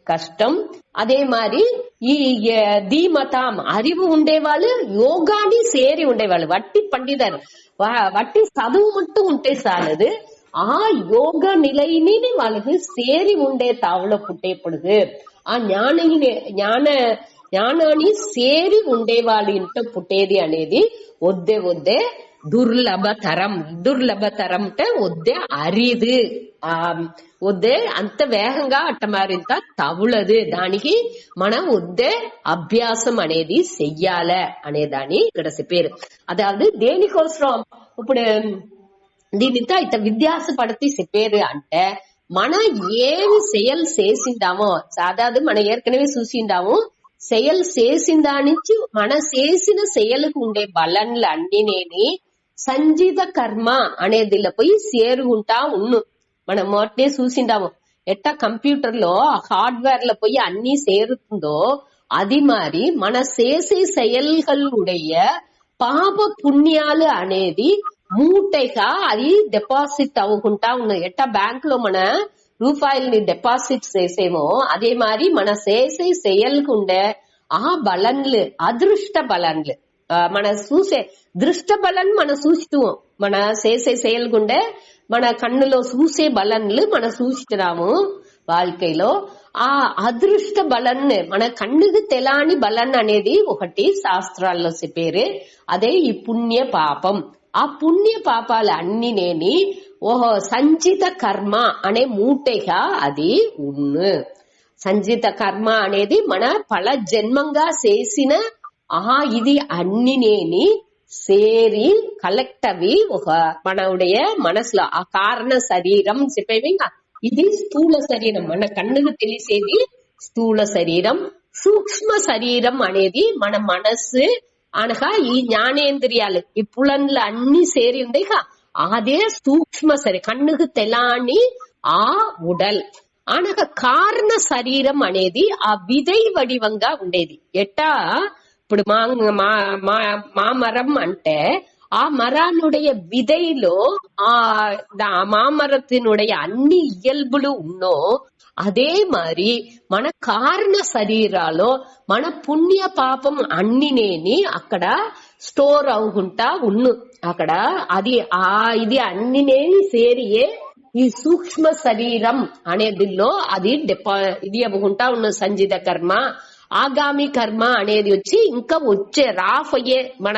S1: కష్టం. అదే మరి ఈ ధీమతాం அறிவு ఉండేవాళ్ళు యోగాని సేరి ఉండేవాళ్ళు. వట్టి పండిదర్ వట్టి చదువు మట్టు ఉంటే చాలదు, ఆ యోగ నిలయని వాళ్ళకి సేరి ఉండే తావులో పుట్టేప్పుడు ఆ జ్ఞానాన్ని సేరి ఉండేవాళ్ళు ఇంట్లో పుట్టేది అనేది వద్దే దుర్లభతరం. దుర్లభతరం అంటే వద్దే అరిదు, వద్దే అంత వేగంగా అట్ట మరింత తవులదు, దానికి మనం వద్దే అభ్యాసం అనేది చెయ్యాల అనేదాన్ని ఇక్కడ చెప్పారు. అదావదు దేనికోసం ఇప్పుడు దీనితో ఇట్ట విద్యాస పడితే చెప్పేది అంటే మనం ఏమి செயல் చేసిందామో, అదావదు మనం ఏర్కనవే చూసిందాము, செயல் చేసిన దాని నుంచి మన చేసిన செயலுக்கு ఉండే బలన్లు అన్నినేని సంజిత కర్మ అనేదిలో పోయి చేరుగుంటా ఉన్ను. మనం మొట్టే చూసిండాము ఎట్టా కంప్యూటర్ లో హార్డ్వేర్ లో పోయి అన్ని చేరుతుందో అది మరి మన చేసే செயல்களுடைய పాప పుణ్యాలు అనేది మూటైగా అది డిపాజిట్ అవ్వకుండా ఉన్నది. ఎట్టా బ్యాంక్ లో మన రూపాయల్ని డిపాజిట్ చేసేమో అదే మరి మన చేసే செயலுக்கு ఉండే ఆ బలన్లు అదృష్ట బలన్లు మన చూసే దృష్ట బలన్ మనం చూస్తాము. మన చేసే செயలుగుండే మన కన్నులో చూసే బలన్లు మనం చూస్తున్నాము வாழ்க்கைలో. ఆ అదృష్ట బలన్ మన కన్నుకు తెలాని బలన్ అనేది ఒకటి శాస్త్రాల్లో చెప్పారు. అదే ఈ పుణ్య పాపం. ఆ పుణ్య పాపాలు అన్నినేని ఓహో సంచిత కర్మ అనే మూటేగా అది ఉన్ను. సంచిత కర్మ అనేది మన పల జన్మంగా చేసిన ఇది అన్నినేని సేరి కలెక్ట్ అవి ఒక మనవుடைய మనసులో ఆ కారణ శరీరం చెప్పేవి. ఇది స్థూల శరీరం, మన కన్నుకు తెలిసేది స్థూల శరీరం. సూక్ష్మ శరీరం అనేది మన మనస్సు అనగా ఈ జ్ఞానేంద్రియాలు ఈ పులన్లు అన్ని సేరి ఉండే అదే సూక్ష్మ శరీరం, కన్నుకు తెలాని ఆ ఉడల్ అనగా కారణ శరీరం అనేది ఆ విదై వడివంగా ఉండేది. ఎట్టా ఇప్పుడు మామరం అంటే ఆ మరానుடைய విதைలో ఆ మామరத்தினுடைய అన్ని ఇయల్బులు ఉన్నో అదే మరి మన కారణ శరీరాలో మన పుణ్య పాపం అన్నినేని అక్కడ స్టోర్ అవుకుంటా ఉన్ను అక్కడ అది ఇది అన్నినేని సేరియే ఈ సూక్ష్మ శరీరం అనేదిలో అది ఇది అవ్వకుంటా ఉన్న సంజిత కర్మ ఆగామి కర్మ అనేది వచ్చి ఇంకా వచ్చే రాఫయ్యే మన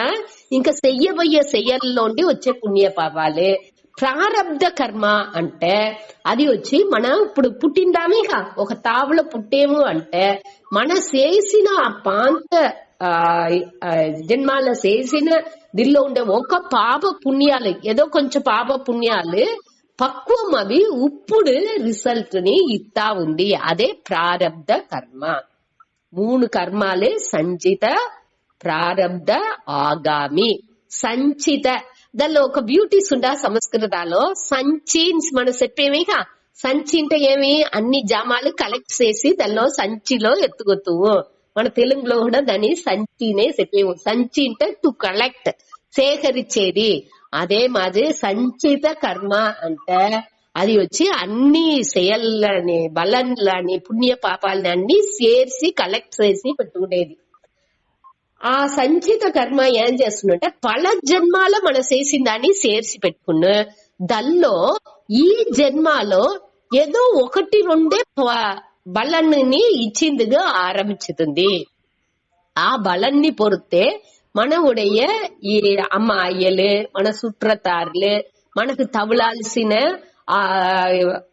S1: ఇంకా చెయ్యబోయే చెయ్యల్లోండి వచ్చే పుణ్య పాపాలే. ప్రారబ్ధ కర్మ అంటే అది వచ్చి మనం ఇప్పుడు పుట్టిందామేగా ఒక తావులో పుట్టేము అంటే మన చేసిన ఆ పాంత జన్మాల చేసిన దీనిలో ఉండే ఒక పాప పుణ్యాలు ఏదో కొంచెం పాప పుణ్యాలు పక్వం అవి ఇప్పుడు రిజల్ట్ ని ఇస్తా ఉంది. అదే ప్రారబ్ధ కర్మ. 3 కర్మాలే సంచిత, ప్రారబ్ధ, ఆగామి. సంచిత దానిలో ఒక బ్యూటీస్ ఉందా సంస్కృతాలో సంచి మనం చెప్పేమేగా సంచి అంటే ఏమి అన్ని జామాలు కలెక్ట్ చేసి దానిలో సంచిలో ఎత్తుకొత్తువు. మన తెలుగులో కూడా దాన్ని సంచినే చెప్పేము. సంచి అంటే టు కలెక్ట్ సేకరించేది. అదే మాది సంచిత కర్మ అంటే అది వచ్చి అన్ని செயల్లని బలంలని పుణ్య పాపాలని అన్ని చేర్చి కలెక్ట్ చేసి పెట్టుకునేది. ఆ సంచిత కర్మ ఏం చేస్తుందంటే పల జన్మాలో మనం చేసిన దాన్ని చేర్చి పెట్టుకున్న దానిలో ఈ జన్మాలో ఏదో 1-2 బలాన్ని ఇచ్చిందిగా ఆరంభించుతుంది. ఆ బలాన్ని పొరితే మన ఉடைய ఈ అమ్మ అయ్యలు మన సుట్రతారులు మనకు తవలాల్సిన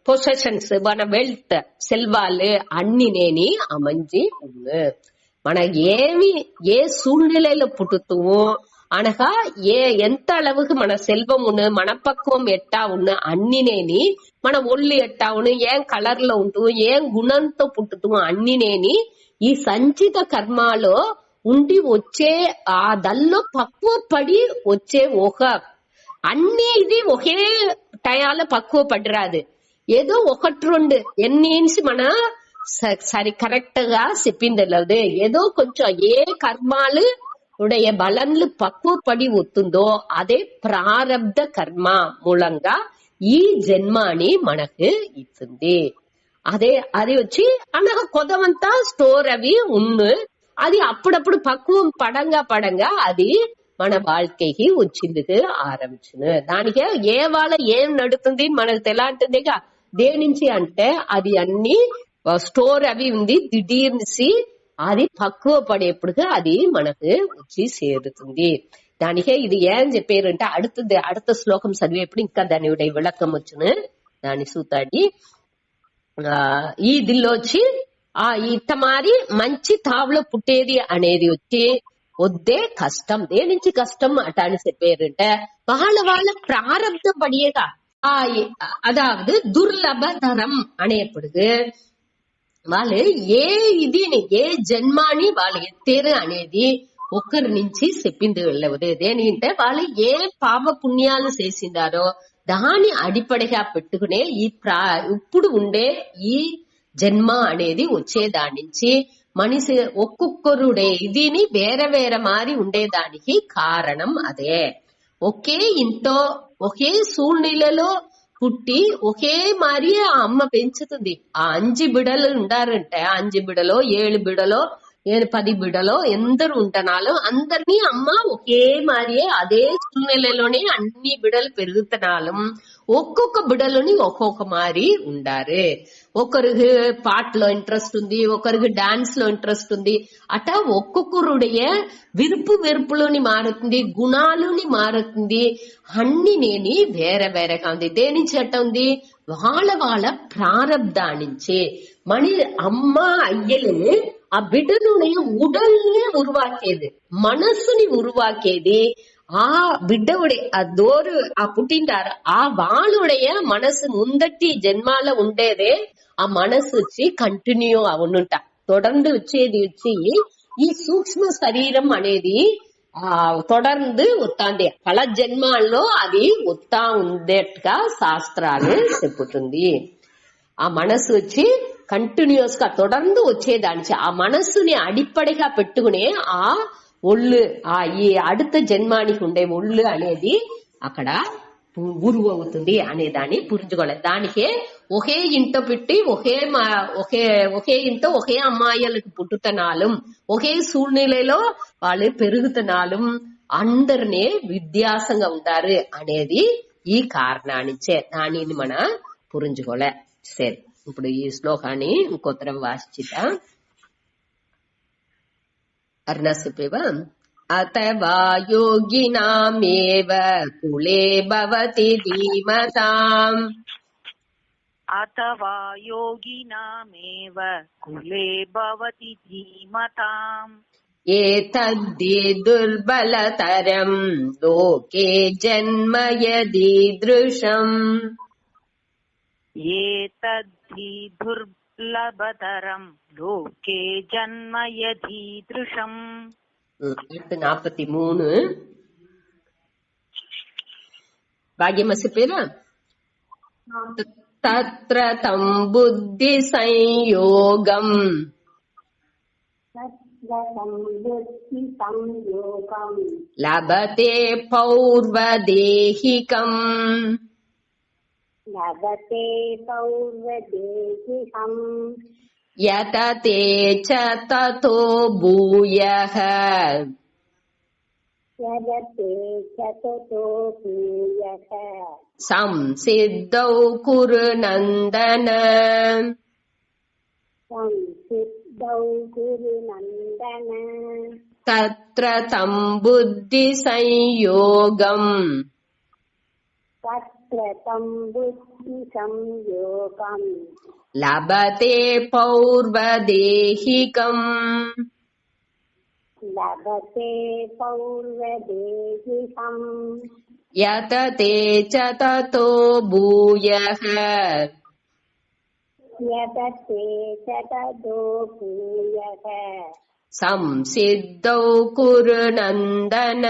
S1: పొసెషన్స్ మన వెల్త్ సెల్వాలు అన్నినేని అమంజి ఉన్నా. మన ఏ சூழ்நிலையில పుట్టుతువో అనగా ఎంత அளவுக்கு మన సెల్వమును మన పక్వం ఎట్టా ఉన్న అన్నినేని మన ఒళ్ళు ఎట్టా ఉన్న ఏం కలర్ లో ఉంటూ ఏం గుణంతో పుట్టుతూ అన్నినేని ఈ సంచిత కర్మలో ఉండి వచ్చే ఆ దల్లో పక్వపడి వచ్చే ఒక అన్ని ఇది ఒకే టయాల పక్వపడరాదు. ఏదో 1-2 ఎన్నిన్స్ మన సరి కరెక్ట్ గా చెప్పింది లేదు. ఏదో కొంచెం ఏ కర్మాలు ఉடைய బలంలు పక్వపడి వస్తుందో అదే ప్రారబ్ధ కర్మ మూలంగా ఈ జన్మాని మనకు ఇస్తుంది. అది వచ్చి అనగా కొదవంతా స్టోర్ అవి ఉన్ను అది అప్పుడప్పుడు పక్వం పడంగా అది మన வாழ்க்கைకి వచ్చింది ఆరంభించును. దానికే ఏ వాళ్ళ ఏం నడుతుంది మనకు తెలాంటిదిగా దేనించి అంటే అది అన్ని స్టోర్ అవి ఉంది దిడీర్నిసి అది పక్కువ పడేప్పుడుగా అది మనకు వచ్చి చేరుతుంది. దానికే ఇది ఏం చెప్పారు అంటే அடுத்த శ్లోకం చదివేప్పుడు ఇంకా దాని విளக்கம் వచ్చును. దాని సూతాడి ఈ దిల్లో వచ్చి ఇట్ట మారి మంచి తావులో పుట్టేది అనేది వచ్చి వద్దే కష్టం. దేనించి కష్టం అట అని చెప్పారంటే వాళ్ళ ప్రారంభం పడియేగా అదావదు దుర్లభతరం అనేప్పుడు వాళ్ళు ఏ జన్మాని వాళ్ళు ఎత్తేరు అనేది ఒకరి నుంచి చెప్పింది వెళ్ళవదు. దేనింటే వాళ్ళు ఏ పాప పుణ్యాలు చేసిందారో దాని అడిపడిగా పెట్టుకునే ఇప్పుడు ఉండే ఈ జన్మ అనేది వచ్చేదాని నుంచి మనిషి ఒక్కొక్కరుడే ఇదిని వేరే మారి ఉండేదానికి కారణం అదే. ఒకే ఇంట్లో ఒకే సూழ்நிலைలో పుట్టి ఒకే మారి ఆ అమ్మ పెంచుతుంది. ఆ 5 బిడలు ఉండారంటే 5 బిడలో 7 బిడలో 10 బిడలో ఎందరు ఉంటున్నాలో అందరినీ అమ్మ ఒకే మారియే అదే సూழ்நிலைలోనే అన్ని బిడలు పెరుగుతున్నాలు. ఒక్కొక్క బిడలని ఒక్కొక్క మారి ఉండారు. ఒకరికి పాటలో ఇంట్రెస్ట్ ఉంది, ఒకరికి డాన్స్ లో ఇంట్రెస్ట్ ఉంది. అట ఒక్కొక్కరుடைய వెరుపులోని మారుతుంది, గుణాలుని మారుతుంది. అన్ని నేని వేరేగా ఉంది. దేనించి అట్ట ఉంది వాళ్ళ ప్రారబ్ధానించి మణి అమ్మ అయ్యలని ఆ బిడ్డనుடைய உடல்லே உருவாக்கியது, మనసుని உருவாக்கியது. ఆ బిడ్డవుడే ఆ పుట్టింటారు ఆ వాళ్ళుடைய మనసు ముందటి జన్మాల ఉండేదే ఆ మనసు వచ్చి కంటిన్యూ అవునుంట தொடர்ந்து వచ్చేది వచ్చి ఈ సూక్ష్మ శరీరం అనేది தொடர்ந்து వస్తాంది. పల జన్మాల్లో అది వస్తా ఉండేట్టుగా శాస్త్రాలు చెప్పుతుంది. ఆ మనసు వచ్చి కంటిన్యూస్ గా தொடர்ந்து వచ్చేదానికి ఆ మనసుని అడిపడిగా పెట్టుకునే ఆ ఒళ్ళు ఈ அடுத்த జన్మానికి ఉండే ఒళ్ళు అనేది అక్కడ గురువు అవుతుంది అనే దాన్ని పురించుకోలేదు. దానికే ఒకే ఇంట పెట్టి ఒకే ఇంట ఒకే అమ్మాయిలకు పుట్టుతనాலும் ఒకే సూழ்நிலைలో వాళ్ళు పెరుగుతనాலும் అందరినీ విద్యాసంగా ఉంటారు అనేది ఈ కారణాన్నిచ్చే దానిని మన పురించుకోలే. సరే, ఇప్పుడు ఈ శ్లోకాన్ని ఇంకొత్తరం వాసిత అర్ణసిపేవ అథవా యోగినామేవ కులే భవతి ధీమతాం
S2: अथवा योगिनामेव कुले भवति धीमताम्
S1: ఏతద్ధి దుర్బలతరం లోకే జన్మ యదీదృశం
S2: एतद्धि दुर्लभतरम् लोके जन्म यदीदृशम्
S1: 43 భాగ్యమసి పేర తత్ర తం బుద్ధి సంయోగం లభతే పౌర్వదేహికం యతతే చ తతో భూయః సంసిద్ధౌ కురు నందన తత్ర తం బుద్ధి సంయోగం లభతే పౌర్వదేహికం యతతే చ తతో భూయః సంసిద్ధౌ కురు నందన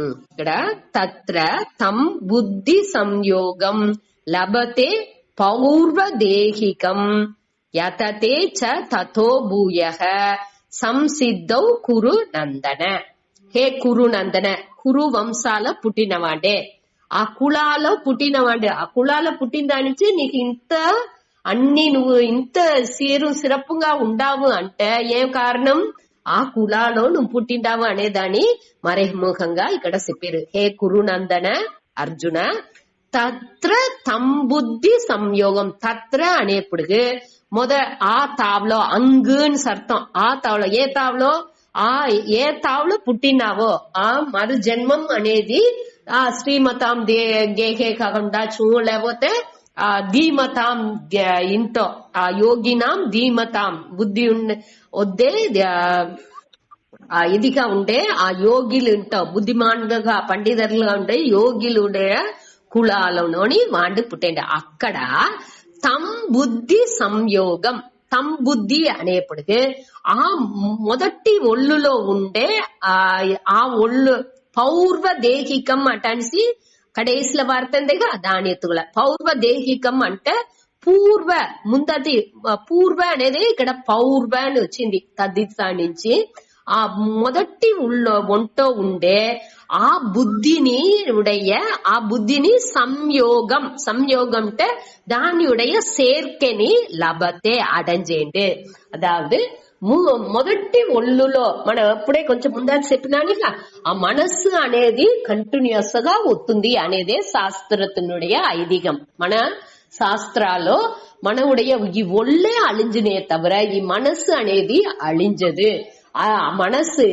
S1: ఇక్కడ తత్ర తం బుద్ధి సంయోగం లభతే పౌర్వదేహికం యతతే చ తతో భూయః సంసిద్ధౌ కురు నందన. హే కురు నందన, కురు వంశాల పుట్టినవాడే, ఆ కులాలో పుట్టినవాడే. ఆ కులాలో పుట్టిన దానించి నీకు ఇంత అన్ని నువ్వు ఇంత సిరప్పుగా ఉండావు అంటే ఏం కారణం? ఆ కులాలో నువ్వు పుట్టిండావు అనే దాన్ని మరేముఖంగా ఇక్కడ చెప్పారు. హే కురునందన అర్జున, తత్ర తం బుద్ధి సంయోగం. తత్ర అనేప్పుడు ఆ తావులో అంగుని అర్థం. ఆ తావులో ఏ తావులో పుట్టినావో ఆ మరు జన్మం అనేది ఆ శ్రీమతాం గేహే కాకుండా లేకపోతే ఆ ధీమతాం ఇంటో ఆ యోగినాం ధీమతాం బుద్ధి వద్దే ఇదిగా ఉండే ఆ యోగిలు ఉంటావు, బుద్ధిమాన్గా పండితులుగా ఉండే యోగిలు ఉండే కులాలలోని వాండి పుట్టండి. అక్కడ తం బుద్ధి సంయోగం. తం బుద్ధి అనేప్పటికీ ఆ మొదటి ఒళ్ళులో ఉండే ఆ ఒళ్ళు పౌర్వదేహికం అటనిసి కడేసిల వార్తందేగా దాని ఎత్తుగల పౌర్వదేహికం అంటే పూర్వ ముందది. పూర్వ అనేది ఇక్కడ పౌర్వ అని వచ్చింది తద్దితా నుంచి. ఆ మొదటి ఒంటో ఉండే ఆ బుద్ధిని ఆ బుద్ధిని సంయోగం. సంయోగం అంటే దాని ఉடைய சேர்க்கைని లభతే అడంజేండి. అదావదు మొదటి ఒళ్ళులో మనం అప్పుడే కొంచెం ముందా చెప్పినానిక ఆ మనస్సు అనేది కంటిన్యూస్ గా వస్తుంది అనేదే శాస్త్రத்தினுடைய ఐదీగం. మన శాస్త్రాల్లో మన ఉடைய ఈ ఒళ్ళే అழிஞ்சினே தவிர ఈ మనస్సు అనేది అழிஞ்சது. ఆ మనస్సు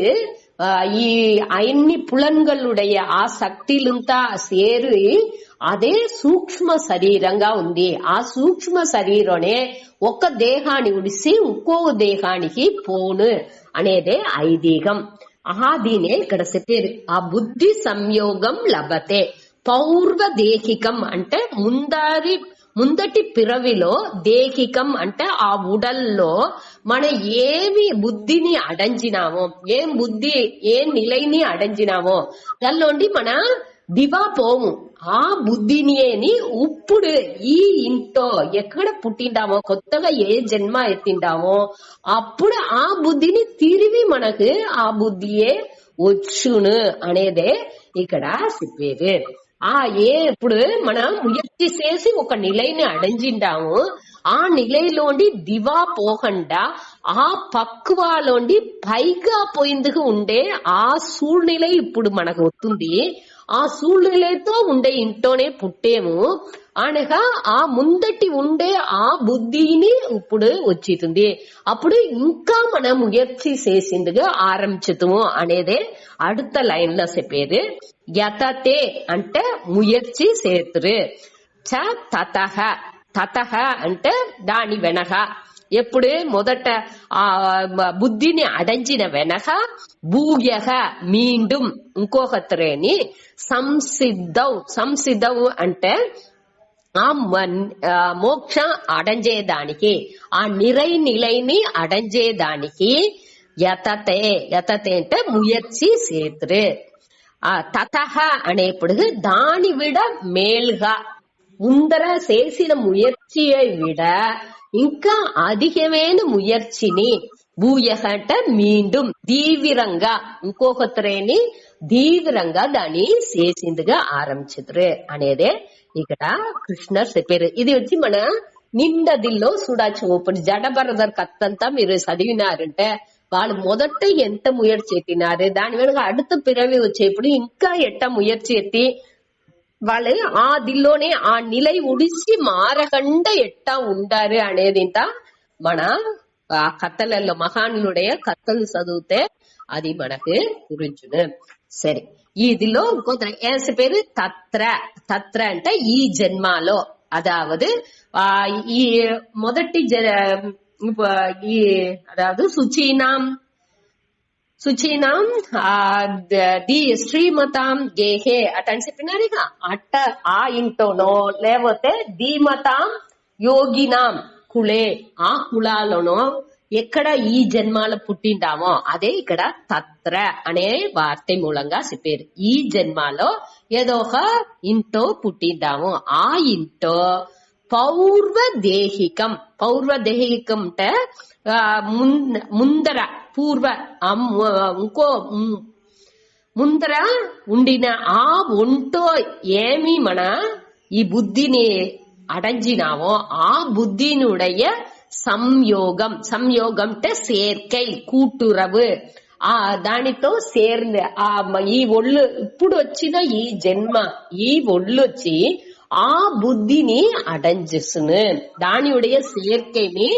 S1: ఈ అన్ని పులన్களுடைய ఆ శక్తిలంతా సేరి అదే సూక్ష్మ శరీరంగా ఉంది. ఆ సూక్ష్మ శరీరమే ఒక దేహాన్ని ఉడిసి ఇంకో దేహానికి పోను అనేదే ఐదీగం. దీనే ఇక్కడ చెప్పేది. ఆ బుద్ధి సంయోగం లభతే. పౌర్వదేహికం అంటే ముందటి పిరవిలో, దేహికం అంటే ఆ ఉడల్లో మన ఏమి బుద్ధిని అడంజినామో, ఏ నిలైని అడంజినామో దానిలోండి మన దివా పోము. ఆ బుద్ధిని ఇప్పుడు ఈ ఇంట్లో ఎక్కడ పుట్టిండామో, కొత్తగా ఏ జన్మ ఎత్తిండామో అప్పుడు ఆ బుద్ధిని తిరిగి మనకు ఆ బుద్ధియే వచ్చును అనేదే ఇక్కడ చెప్పేది. ఇప్పుడు మనం ముయற்சி చేసి ఒక నిலைని అடைஞ்சிండాము, ఆ నిலைలోండి దివా పోకుండా ఆ పక్వాలోండి పైగా పోయిందుకు ఉండే ఆ సూழ்நிலை ఇప్పుడు మనకు వస్తుంది. ఆ సూழ்நிலைతో ఉండే ఇంట్లోనే పుట్టేము అనగా ఆ ముందటి ఉండే ఆ బుద్ధిని ఇప్పుడు వచ్చింది. అప్పుడు ఇంకా మనం ముయற்சி చేసిందిగా ఆరంభించుతాము అనేదే அடுத்த లైన్లో చెప్పేది. యతతే అంటే ముయற்சி చేతురు, చ తతః, తతః అంటే దాని వెనక. ఎప్పుడు మొదట ఆ బుద్ధిని అడంచిన వెనక భూయః మీండుం ఇంకొకతరేని సంసిద్ధం. సంసిద్ధం అంటే ఆ మోక్షం అడంజేదానికి, ఆ నిలైని అడంజేదానికి యతతే. యతతే అంటే ముయற்சி చేతురు. తతః అనేప్పుడు దాని విడ మేల్గా ముందర చేసిన ముయற்சியை విడ ఇంకా అధికమైన ముయற்சிని భూయః అంటే మీండుం తీవ్రంగా ఇంకొకతరేని తీవ్రంగా దాన్ని చేసిందిగా ఆరంభించుతురు అనేదే ఇక్కడ కృష్ణ చెప్పారు. ఇది వచ్చి మన నిండదిల్లో చూడొచ్చు. ఇప్పుడు జడభరదర్ కత్తంతా మీరు చదివినారంటే వాళ్ళు మొదట ఎంత ముయற்சி ఎత్తినారు, దాని వెనుక அடுத்த పిరవి వచ్చేప్పుడు ఇంకా ఎట్ట ముయற்சி ఎత్తి వాళ్ళు ఆ దిల్లోనే ఆ నిలై ఉడిసి మారకండ ఎట్టా ఉండారు అనేది ఇంత మన ఆ కథలలో మహానుடைய కథలు చదివితే అది మనకు గురించును. సరే, ఇదిలో ఇంకో పేరు తత్ర. తత్ర అంటే ఈ జన్మలో, అదావదు ఈ మొదటి ఈ అదావదు శుచీనాం శ్రీమతాం గేహే అట అని చెప్పినారు. ఇక అట్ట ఆ ఇంటోనో లేకపోతే ధీమతాం యోగినాం కులే ఆ కులాలోనో ఎక్కడ ఈ జన్మాలో పుట్టిండామో అదే ఇక్కడ తత్ర అనే వార్త మూలంగా చెప్పారు. ఈ జన్మాలో ఏదో ఒక ఇంటో పుట్టిండాము, ఆ ఇంటో పౌర్వదేహికం. పౌర్వదేహికం అంటే ముందర పూర్వ ఇంకో ముందర ఉండిన ఆ ఒంటో ఏమి మన ఈ బుద్ధిని అడంజినావో ఆ బుద్ధినుடைய సంయోగం. సంయోగం అంటే சேர்க்கை, కూட்டுறவு. దానితో சேர்ந்த ఈ ఒళ్ళు ఇప్పుడు వచ్చిన ఈ జన్మ ఈ ఒళ్ళు వచ్చి ఆ బుద్ధిని అడంజుసును, దానియుடைய சேர்க்கைని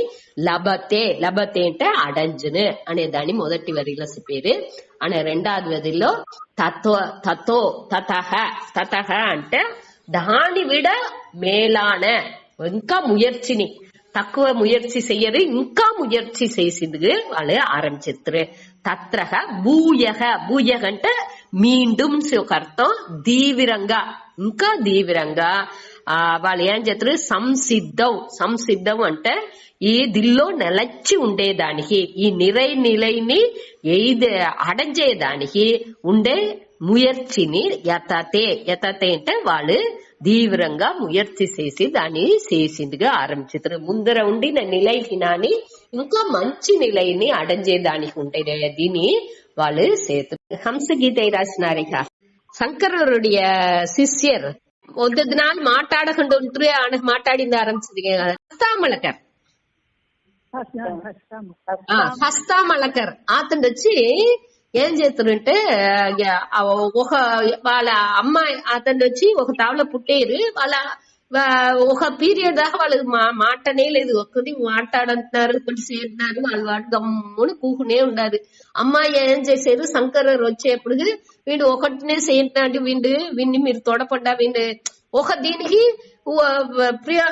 S1: లభతే. లభతే అంటే అడంజును అనే దాని మొదటి వరిలో చెప్పారు. అనే రెండవది వదిలో తతో తతః. తతః అంటే దాని విడ మేలాన ఇంకా ముయற்சிని తక్కువ ముయற்சி செய்யరు, ఇంకా ముయற்சி చేసింది వాళ్ళు ఆరంభిస్తారు. తత్రహ భూయః. భూయః అంటే మీండుం ఒక అర్థం, తీవ్రంగా ఇంకా తీవ్రంగా వాళ్ళు ఏం చేస్తారు సంసిద్ధం. సంసిద్ధం అంటే ఈ దిల్లో నిలచి ఉండేదానికి, ఈ నిలైని అడంజేదానికి ఉండే ముయర్చిని యతతే. యతతే అంటే వాళ్ళు తీవ్రంగా ముయర్చి చేసి దాన్ని చేసిందిగా ఆరంభించారు. ముందర ఉండిన నిలైకి నాని ఇంకా మంచి నిలైని అడంజేదానికి ఉంటే దీన్ని వాళ్ళు చేతురు. హంసగీதை రాసినారు. சங்கரருடைய சிஷ்யர் ஒரு நாள் மாட்டாடகண்டு ஒன்று மாட்டாடிந்து ஆரம்பிச்சதுங்க. ஹஸ்தாமலக்கர் హస్తామలకర్ అతను వచ్చి ఏం చేస్తారంటే ఒక వాళ్ళ అమ్మాయి అతను వచ్చి ఒక తావలో పుట్టేరు. వాళ్ళ ఒక పీరియడ్ దాకా వాళ్ళు మాటనే లేదు, ఒకటి మాట్లాడంటున్నారు, ఒకటి చేరుతున్నారు, వాళ్ళు వాడు గమ్ముని కూకునే ఉండాలి. అమ్మాయి ఏం చేశారు, శంకరర్ వచ్చేప్పుడు వీడు ఒకటినే చేయండి, వీడిని మీరు తోడపడ్డా వీడి ఒక దీనికి ప్రియ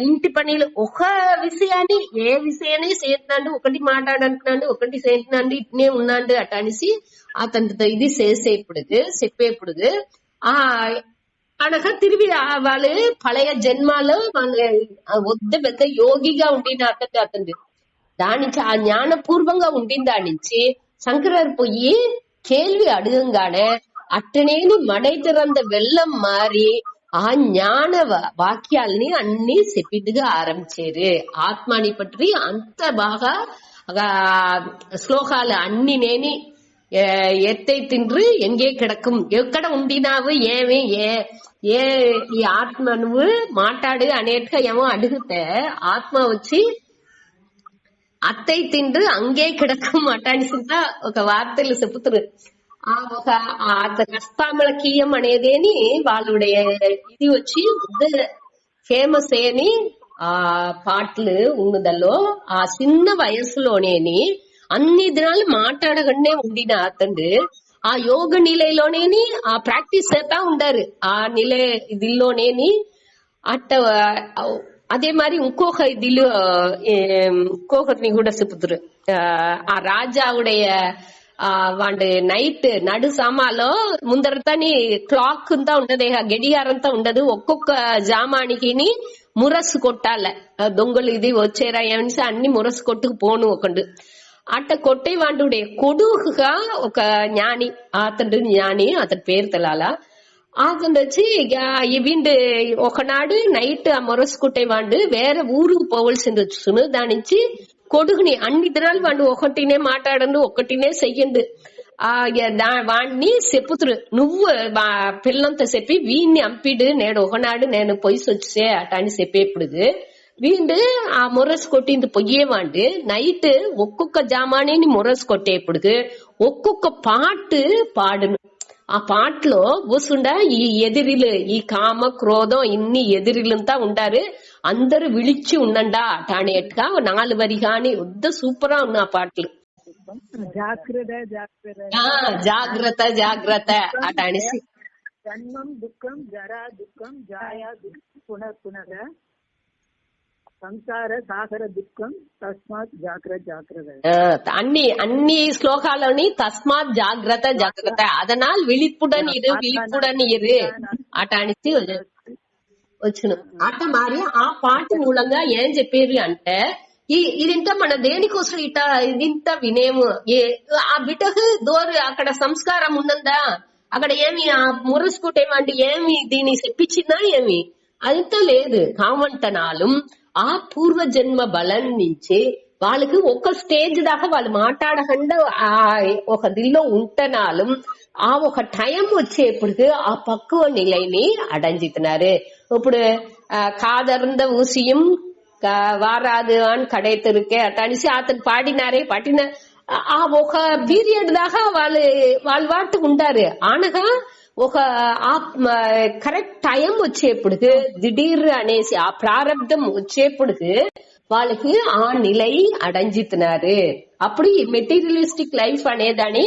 S1: ఇంటి పనిలో ఒక విషయాన్ని ఏ విషయాన్ని చేస్తున్నాడు, ఒకటి మాట్లాడంటున్నాడు, ఒకటి చేస్తున్నాడు, ఇట్నే ఉన్నాడు అట అనేసి అతనితో ఇది చేసేప్పుడు చెప్పేప్పుడు అనగా తిరిగి వాళ్ళు పழைய జన్మలో వద్ద పెద్ద యోగిగా ఉండిన అతను దాని నుంచి ఆ జ్ఞానపూర్వంగా ఉండిన దాని నుంచి శంకరర్ పోయి కేள்வி అడగంగానే అట్టనేని మడైతరంద వెళ్ళం మారి ఆ జ్ఞాన వాక్యాల్ని అన్ని చెప్పిదిగా ఆరంభించారు. ఆత్మని పట్టి అంత బాగా శ్లోకాలు అన్ని నేని ఎత్తై తిండ్రు ఎంగే కిడకం ఎక్కడ ఉండినావు ఏమి ఏ ఈ ఆత్మ నువ్వు మాట్లాడు అనేట్టుగా ఏమో అడిగితే ఆత్మ వచ్చి అత్తై తిండ్రు అంగే కిడకం అటానిసింత ఒక వార్తలు చెబుతురు. ఒక కస్తామలకీయం అనేదేని వాళ్ళుடைய ఇది వచ్చి ఫేమస్ అని ఆ పాటలు ఉన్నదల్లో ఆ చిన్న వయసులోనేని అన్ని దినాలు మాట్లాడగానే ఉండిన అతండు ఆ యోగ నిலைలోనేని ఆ ప్రాక్టీస్ చేస్తా ఉండారు. ఆ నిலை ఇదిలోనేని అట్ట అదే మరి ఇంకొక ఇదిలో ఇంకొకరిని కూడా చెబుతురు. ఆ రాజావుடைய వాడు నైట్ నడు సామాలో ముందరతని క్లాక్ అంతా ఉండదు, గడియారంతా ఉండదు. ఒక్కొక్క జామానికి మురస్సు కొట్టాల. దొంగలు ఇది వచ్చేరా ఏమని అన్ని మురస్సు కొట్టుకు పోను ఒకడు అట్ట కొట్టే వాడుడే కొడుకుగా ఒక జ్ఞాని, అతడు జ్ఞాని, అతని పేరు తెలాల. అతను వచ్చి వీండు ఒకనాడు నైట్ ఆ మురస్సు కొట్టేవాడు వేరే ఊరుకు పోవలసింది వచ్చును. దాని నుంచి కొడుకుని అన్ని దినాలు వాడు ఒకటినే మాట్లాడండు, ఒకటినే చెయ్యండు. వాడిని చెప్పుతురు, నువ్వు పిల్లంతా చెప్పి వీడిని అంపిడు, నేడు ఒకనాడు నేను పొయ్యి వచ్చే అట అని చెప్పేప్పుడు వీండు ఆ మురస్సు కొట్టింది పొయ్యేవాడు నైట్ ఒక్కొక్క జామాని మురస్సు కొట్టేప్పుడు ఒక్కొక్క పాటు పాడును. ఆ పాటలో కూసుండా ఈ ఎదిరిలు, ఈ కామ క్రోధం ఇన్ని ఎదిరిలంతా ఉండారు, అందరు విളിచి ఉండండా అట అనేట్టుగా 4 వరి గాని వద్ద సూపరా ఉన్న ఆ పాటలు. జాగ్రత్త జాగ్రత్త అట అనేసి
S3: జన్మం దుఃఖం జరా దుఃఖం జాయా పునః సంసార సాగర దుఃఖం తస్మాత్ జాగ్రత్త జాగ్రత్త.
S1: అన్ని శ్లోకాలని తస్మాత్ జాగ్రత్త జాగ్రత్త అదనాల్ విழிப்புடன் ఇరు అట అనేసి వచ్చును. అట్ట మరి ఆ పాట మూలంగా ఏం చెప్పేది అంటే ఇదింత మన దేనికోసం ఇట ఇదింత వినేము. ఆ బిడ్డకు దోరు అక్కడ సంస్కారం ఉన్నదా, అక్కడ ఏమి ఆ మురసుకుంటేమంటే ఏమి దీన్ని చెప్పించిందా ఏమి అదంతా లేదు. కామంటనాలు ఆ పూర్వజన్మ బలం నుంచి వాళ్ళకి ఒక స్టేజ్ దాకా వాళ్ళు మాట్లాడకుండా ఆ ఒక దిల్లో ఉంటనాలు ఆ ఒక టైం వచ్చేప్పటికి ఆ పక్కువ నిலைని అడంజితున్నారు. ఇప్పుడు కాదర్ந்த ஊசியும் వారాదు అని కడైతరుకే అట అనేసి అతను పాడినారే పట్టిన ఆ ఒక పీరియడ్ దాకా వాళ్ళు వాటి ఉంటారు. అనగా ఒక కరెక్ట్ టైం వచ్చేప్పటికి దిడీర్ అనేసి ఆ ప్రారంధం వచ్చేప్పటికి వాళ్ళకి ఆ నిலை అడంజితున్నారు. అప్పుడు ఈ మెటీరియలిస్టిక్ లైఫ్ అనేదాన్ని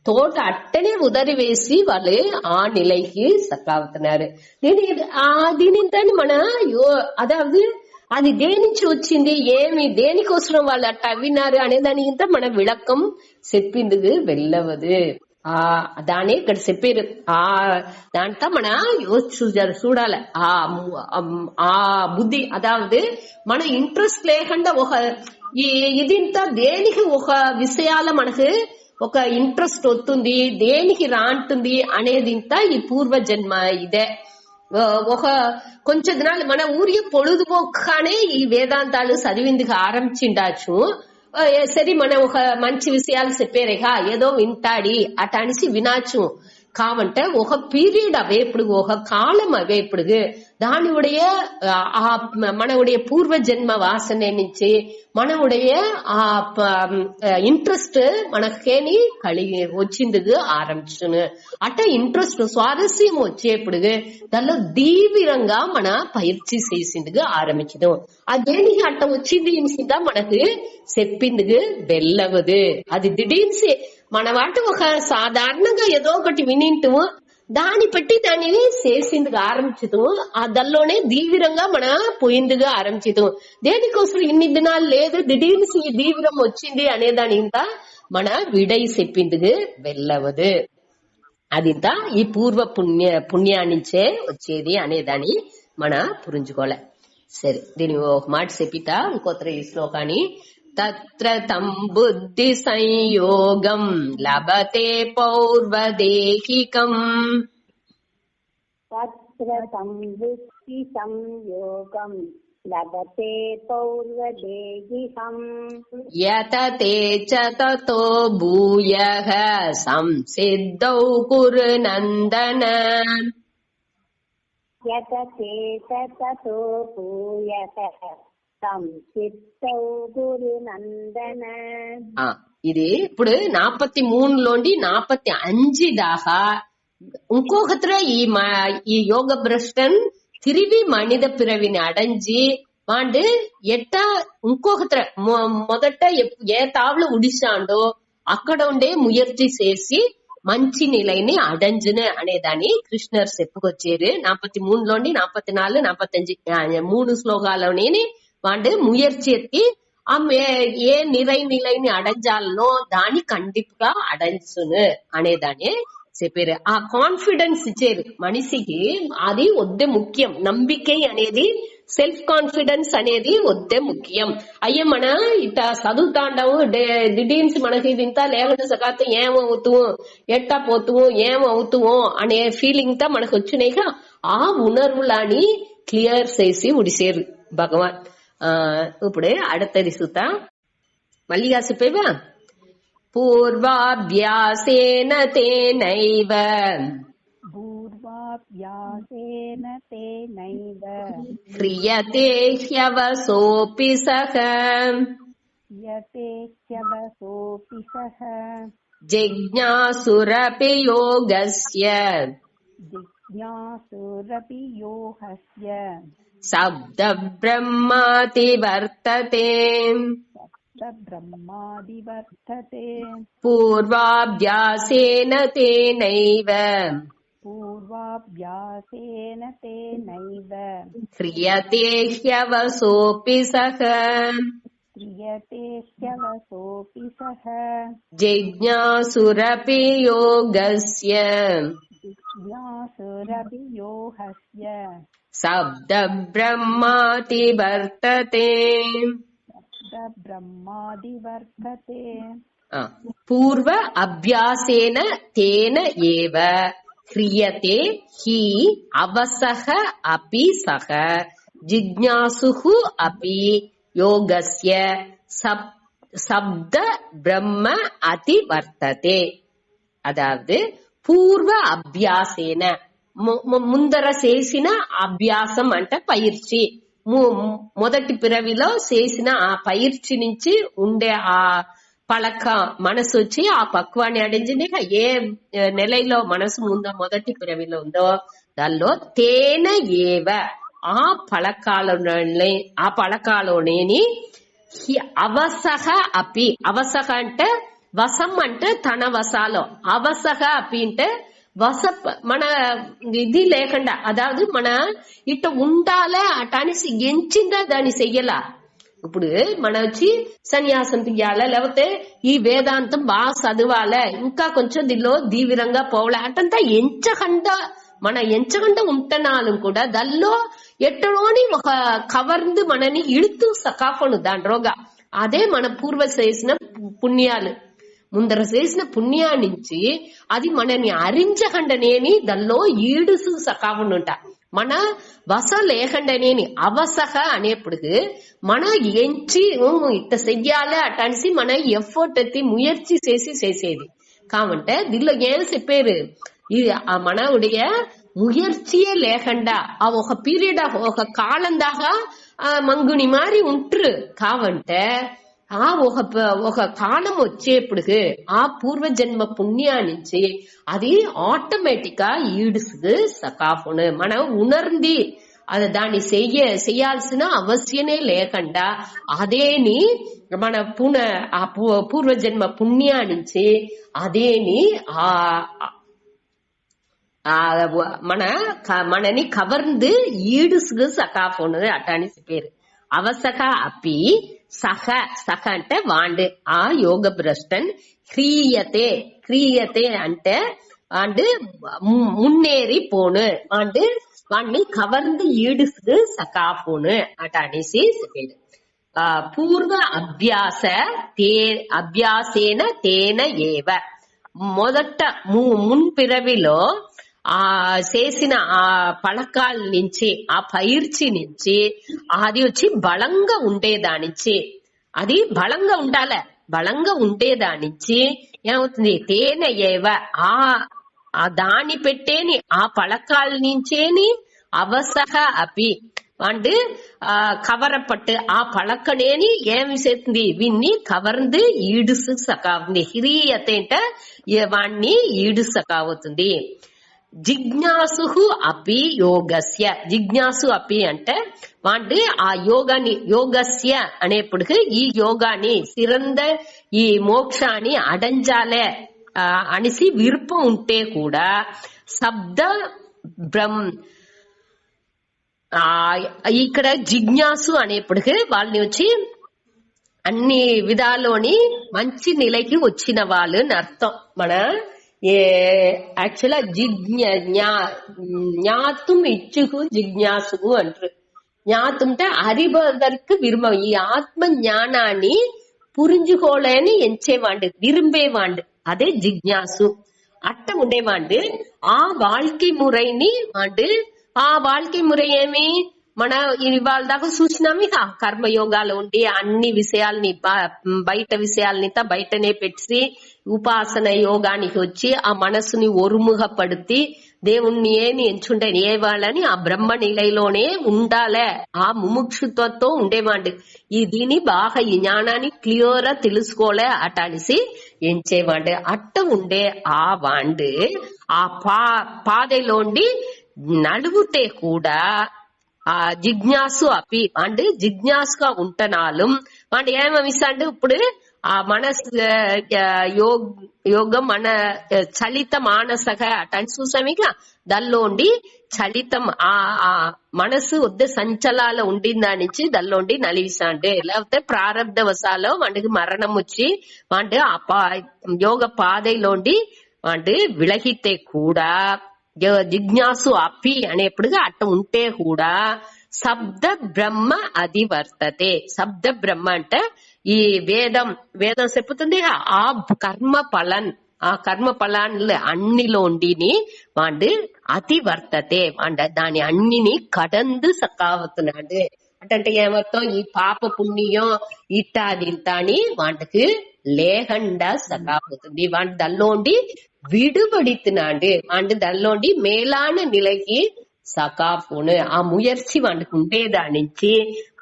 S1: తోట అట్టనే ఉదరి వేసి వాళ్ళు ఆ నిலைకి సక్కావుతున్నారు. దీనింతని మన అదాவது అది దేనించి వచ్చింది ఏమి దేనికోసం వాళ్ళు అట్ట అవినారు అనేదాని ఇంత మన విளக்கம் చెప్పింది వెళ్ళవదు. దాని ఇక్కడ చెప్పారు. దాంట్లో మన చూడాలి ఆ బుద్ధి అదాவது మన ఇంట్రెస్ట్ లేకుండా ఒక ఇదింత దేనికి ఒక విషయాల మనకు ఒక ఇంట్రెస్ట్ వస్తుంది, దేనికి రాంటుంది అనేది ఇంత ఈ పూర్వజన్మ ఇదే. ఒక కొంచెం దినాలు మన ఊరికి పొழுதுపోకనే ఈ వేదాంతాలు చదివిందుకు ఆరంభించిండచ్చు. సరే మనం ఒక మంచి విషయాలు చెప్పారేగా ఏదో వింటాడి అట అనేసి వినాచ్చు. కావంటే ఒక పీరియడ్ అవేప్పుడు ఒక కాలం అవేప్పుడు దానివుடைய మనவுடைய పూర్వ జన్మ వాసన నుంచి మనவுடைய ఆ ఇంట్రెస్ట్ మనకేని కలిగి వచ్చిందుకు ఆరంభించును. అట్ట ఇంట్రెస్ట్ స్వారస్యం వచ్చేప్పుడు దానిలో తీవ్రంగా మన పயிற்சி చేసిందుకు ఆరంభించదు. అదేనికి అట్ట వచ్చింది ఇందా మనకు చెప్పిందుకు వెళ్ళవదు. అది దిడీన్సి మన వాటి ఒక సాధారణంగా ఏదో ఒకటి వినింటాము, దాన్ని బట్టి దాన్ని చేసిందుకు ఆరంభించదు. ఆ దల్లోనే తీవ్రంగా మన పోయిందిగా ఆరంభించదు. దేనికోసం ఇన్ని దినాలు లేదు దిడీన్సి ఈ తీవ్రం వచ్చింది అనేదాని ఇంత మన విడై చెప్పిందుకు వెళ్ళవదు. అదింత ఈ పూర్వ పుణ్యాన్నించే వచ్చేది అనేదాన్ని మన పురించుకోలే. సరే దీని ఒక మాట చెప్పితా ఇంకొత్త ఈ శ్లోకాన్ని తత్ర తం బుద్ధి సంయోగం లభతే పౌర్వదేహికం
S4: తత్ర సంబుద్ధి సంయోగం లభతే పౌర్వదేహికం
S1: యతతే చ తతో భూయః సంసిద్ధౌ కురు నందన
S4: యతతే తతో భూయః సంసిద్ధౌ కురు నందన.
S1: ఇది ఇప్పుడు 43లోండి 45 దాకా ఇంకొకత్ర ఈ யோக பிரஷ்டன் திருவி மனித பிறவிని அடைஞ்சி వాడు ఎట్టా ఇంకొకత్ర మొదట ఏ తావులు ఉడిశాండో అక్కడ ఉండే ముయర్చి చేసి మంచి నిలైని అడంజును అనేదాన్ని కృష్ణర్ చెప్పుకొచ్చారు. 43లోండి 44, 45 3 శ్లోకాలలోని వాడు ముయర్చి ఎత్తి ఏ నిలైని అడంజాలనో దాన్ని కండిపుగా అడంచును అనేదాన్ని చెప్పారు. ఆ కాన్ఫిడెన్స్ ఇచ్చారు మనిషికి. అది వద్దే ముఖ్యం. నంబికై అనేది, సెల్ఫ్ కాన్ఫిడెన్స్ అనేది వద్దే ముఖ్యం. అయ్యే మన ఇట చదువుతాండము దిడీన్స్ మనకి ఇది ఇంత లేకుండా సకాత ఏమవుతాము, ఎట్టా పోతాము, ఏమవుతామో అనే ఫీలింగ్ తో మనకు వచ్చినాక ఆ ఉణర్వులని క్లియర్ చేసి ఉడిసేరు భగవాన్. ఇప్పుడే అడతది సుత మళ్ళీగా చెప్పేవా. పూర్వాభ్యాసేన తేనైవ క్రియతే హ్యవసోపి సహ జిజ్ఞాసురపి యోగస్య శబ్ద బ్రహ్మాతి వర్తతే పూర్వాభ్యాసేన తేనైవ క్రియతే హ్యవసోపి సహ జిజ్ఞాసురపి యోగస్య శబ్ద బ్రహ్మాతి వర్తతే. పూర్వ అభ్యాసేన తేన ఏవ క్రియతే హి అవసః అపి సహ జిజ్ఞాసుః అపి యోగస్య శబ్ద బ్రహ్మ అతి వర్తతే. అదావదు పూర్వ అభ్యాసేన ముందర చేసిన అభ్యాసం అంటే పైర్చి, మొదటి పిరవిలో చేసిన ఆ పైర్చి నుంచి ఉండే ఆ పలక మనసు వచ్చి ఆ పక్వాన్ని అడించింది. ఏ నెలలో మనసు ఉందో మొదటి పిరవిలో ఉందో దానిలో తేన ఏవ ఆ పలకాలోనేని అవసహ అపి, అవసహ అంటే వసం అంటే తన వసాలో, అవసహ అపి అంటే వస మన ఇది లేకుండా, అదాదు మన ఇట్ట ఉండాలే అటానిసి ఎంచిందా దాన్ని చెయ్యాల. ఇప్పుడు మన వచ్చి సన్యాసం తీయాలా, లేకపోతే ఈ వేదాంతం బాగా చదవాలే, ఇంకా కొంచెం దీనిలో దీవిరంగా పోవాలే అటంతా ఎంచకుండా ఉంటున్నాను కూడా దానిలో ఎట్టలోని ఒక కవర్ந்து మనని ఇడుతూ సకాఫను దాని రోగా. అదే మన పూర్వ చేసిన పుణ్యాలు, ముందర చేసిన పుణ్యాన్నించి అది మనని అరించకండనేని దానిలో ఈడుసు సకావునుంట. మన వస లేకండనేని అవసహ అనేప్పుడు మన ఎంచి ఇట్ట చెయ్యాలి అటనిసి మన ఎఫర్ట్ ఎత్తి ముయర్చి చేసేది కావంటే దీనిలో ఏం చెప్పారు. ఇది మన ఉடைய ముయర్చియే లేకుండా ఆ ఒక పీరియడ్ ఆఫ్ ఒక కాలం దాకా మంగుని మారి ఉంటరు కావంటే ఆ ఒక కాలం వచ్చేప్పుడు ఆ పూర్వజన్మ పుణ్యానించి అది ఆటోమేటిక్ గా ఈడుసు సకాఫును మనం ఉణర్ంది అది దాన్ని చెయ్యాల్సిన అవశ్యమే లేకుండా అదేని మన ఆ పూర్వజన్మ పుణ్యానించి అదేని మనని కవర్ந்து ఈడుసు సకాఫును అటాని పేరు. అవసక అపి సహ అంటే వాండు ఆ యోగ భ్రష్టన్ క్రియతే అంటే వాండు మున్నేరి పోను వాండు వాణ్ణి కవర్ந்து ఈడుసు సకాఫును అట అనేసి చెప్పాడు. పూర్వ అభ్యాసేన తేన ఏవ మొదట మున్పిరవిలో చేసిన ఆ పళకాల నుంచి ఆ పైర్చి నుంచి అది వచ్చి బలంగా ఉండేదానించి అది బలంగా ఉండాలి బలంగా ఉండేదానించి ఏమవుతుంది తేన ఏవ ఆ దాని పెట్టేని ఆ పళకాల నుంచేని అవసహ అపి అంటే కవరపట్టు ఆ పళకనేని ఏమి చేస్తుంది వీన్ని కవర్ந்து ఈడుసు సకావుతుంది హిరియత అంటే వాణ్ణి ఈడుసు కావుతుంది జిజ్ఞాసు అపి యోగస్య జిజ్ఞాసు అపి అంటే వాంటి ఆ యోగస్య అనేప్పటికి ఈ యోగాన్ని సిరంద ఈ మోక్షాన్ని అడంజాలే అనేసి విరుపం ఉంటే కూడా శబ్ద ఇక్కడ జిజ్ఞాసు అనేప్పటికీ వాళ్ళని వచ్చి అన్ని విధాలోని మంచి నిలకి వచ్చిన వాళ్ళు అని అర్థం మన యాక్చువల్ జ్ఞాతం ఇచ్చుకు జిజ్ఞాసుకు అంటారు జ్ఞాతుంటే அறிவதற்கு విరుమ ఈ ఆత్మ జ్ఞానాన్ని పురించుకోలేని ఎంచేవాండు విరుంబేవాండు అదే జిజ్ఞాసు అట్ట ఉండేవాండు ఆ வாழ்க்கை మురైని వాండు ఆ வாழ்க்கை మురై ఏమి మన ఇవాళ దాకా చూసినాము ఇక కర్మయోగాలు ఉండి అన్ని విషయాల్ని బయట విషయాల్ని బయటనే పెట్టి ఉపాసన యోగానికి వచ్చి ఆ మనసుని ఒరుముగపడితే దేవుణ్ణి ఏని ఎంచుంటే ఏ వాళ్ళని ఆ బ్రహ్మ నిలయలోనే ఉండాలే ఆ ముముక్షుత్వంతో ఉండేవాండు ఈ దీని బాగా ఈ జ్ఞానాన్ని క్లియర్ తెలుసుకోలే అట అనేసి ఎంచేవాండు అట్ట ఉండే ఆ వాండు ఆ పాదలోండి నడుగుతే కూడా ఆ జిజ్ఞాసు అపి అంటే జిజ్ఞాసుగా ఉంటనాலும் అంటే ఏమమిస్తాండు ఇప్పుడు ఆ మనసు యోగం మన చలిత మానసగా అటని చూసామిక దానిలోండి చలితం ఆ మనసు వద్ద సంచలాల ఉండిందా నుంచి దానిలోండి నలివిస్తాండే లేకపోతే ప్రారంధ వశాలో వాడికి మరణం వచ్చి అంటే ఆ యోగ పాదలోండి అంటే విలగితే కూడా జిజ్ఞాసు అపి అనేప్పుడుగా అట్ట ఉంటే కూడా శబ్ద బ్రహ్మ అది వర్తతే శబ్ద బ్రహ్మ అంటే ఈ వేదం చెప్పుతుంది ఆ కర్మ ఫలన్ ఆ కర్మ ఫలాన్ని అన్నిలోండిని వాడు అతి వర్తతే అంటే దాని అన్నిని కడందు సకావుతున్నాడు అంటే ఏమర్థం ఈ పాప పుణ్యం ఇట్టాది ఇంత అని వాటికి లేకుండా సకావుతుంది వాటి దానిలోండి విడుబడితున్నాడు అంటే దానిలోండి మేలాన నిలకి సకాపును ఆ ముయర్చి వాడికి ఉండేదాని నుంచి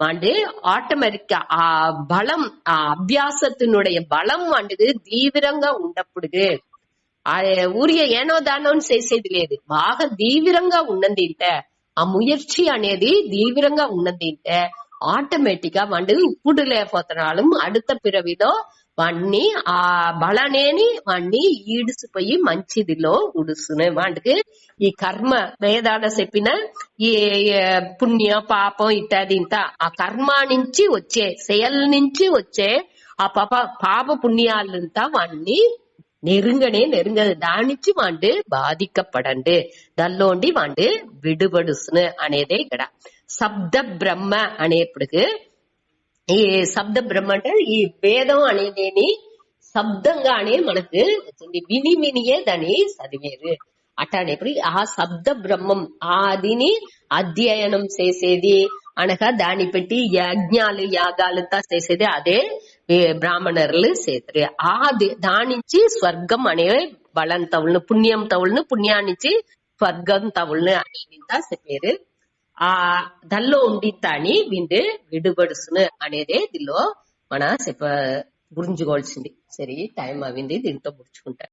S1: వాడు ఆటోమేటిక్ ఆ బలం ఆ అభ్యాసத்தினுடைய బలం వాడికి తీవ్రంగా ఉన్నప్పుడు ఊరిగా ఏనో దానో చేసేది లేదు బాగా తీవ్రంగా ఉన్నది ఇంటే ఆ ముయర్చి అనేది తీవ్రంగా ఉన్నది ఇంటే ఆటోమేటిక్ గా వాడు ఇప్పుడు లేకపోతున్నాడు அடுத்த పిరవిలో వాణ్ణి ఆ బలనేని వాణ్ణి ఈడుసిపోయి మంచిదిలో ఉడుస్తునే వాడికి ఈ కర్మ వేదాల చెప్పిన ఈ పుణ్య పాపం ఇత్యాది ఇంత ఆ కర్మ నుంచి వచ్చే செயல் నుంచి వచ్చే ఆ పాప పుణ్యాలంతా వాణ్ణి నెరుంగదు దానించి వాడు బాధిக்கப்பడండి దానిలోండి వాడు విడుబడుస్తును అనేదే ఇక్కడ శబ్ద బ్రహ్మ అనేప్పటికి ఈ శబ్ద బ్రహ్మ అంటే ఈ వేదం అనేది శబ్దంగానే మనకు వచ్చింది వినియే దాన్ని చదివేరు అట్లానేప్పుడు ఆ శబ్ద బ్రహ్మం ఆదిని అధ్యయనం చేసేది అనగా దాన్ని పెట్టి యజ్ఞాలు యాగాలంతా చేసేది అదే బ్రాహ్మణులు చేస్తారు ఆ దానించి స్వర్గం అనే బలం తవులను పుణ్యం తవులను పుణ్యాన్నించి స్వర్గం తవులను అనేదింతా చెప్పారు ఆ దానిలో ఉండితాని వీళ్ళు విడుబడుసును అనేదే దీనిలో మన గురించుకోవాల్సింది సరే టైం అవింది దీంతో ముడుచుకుంటారు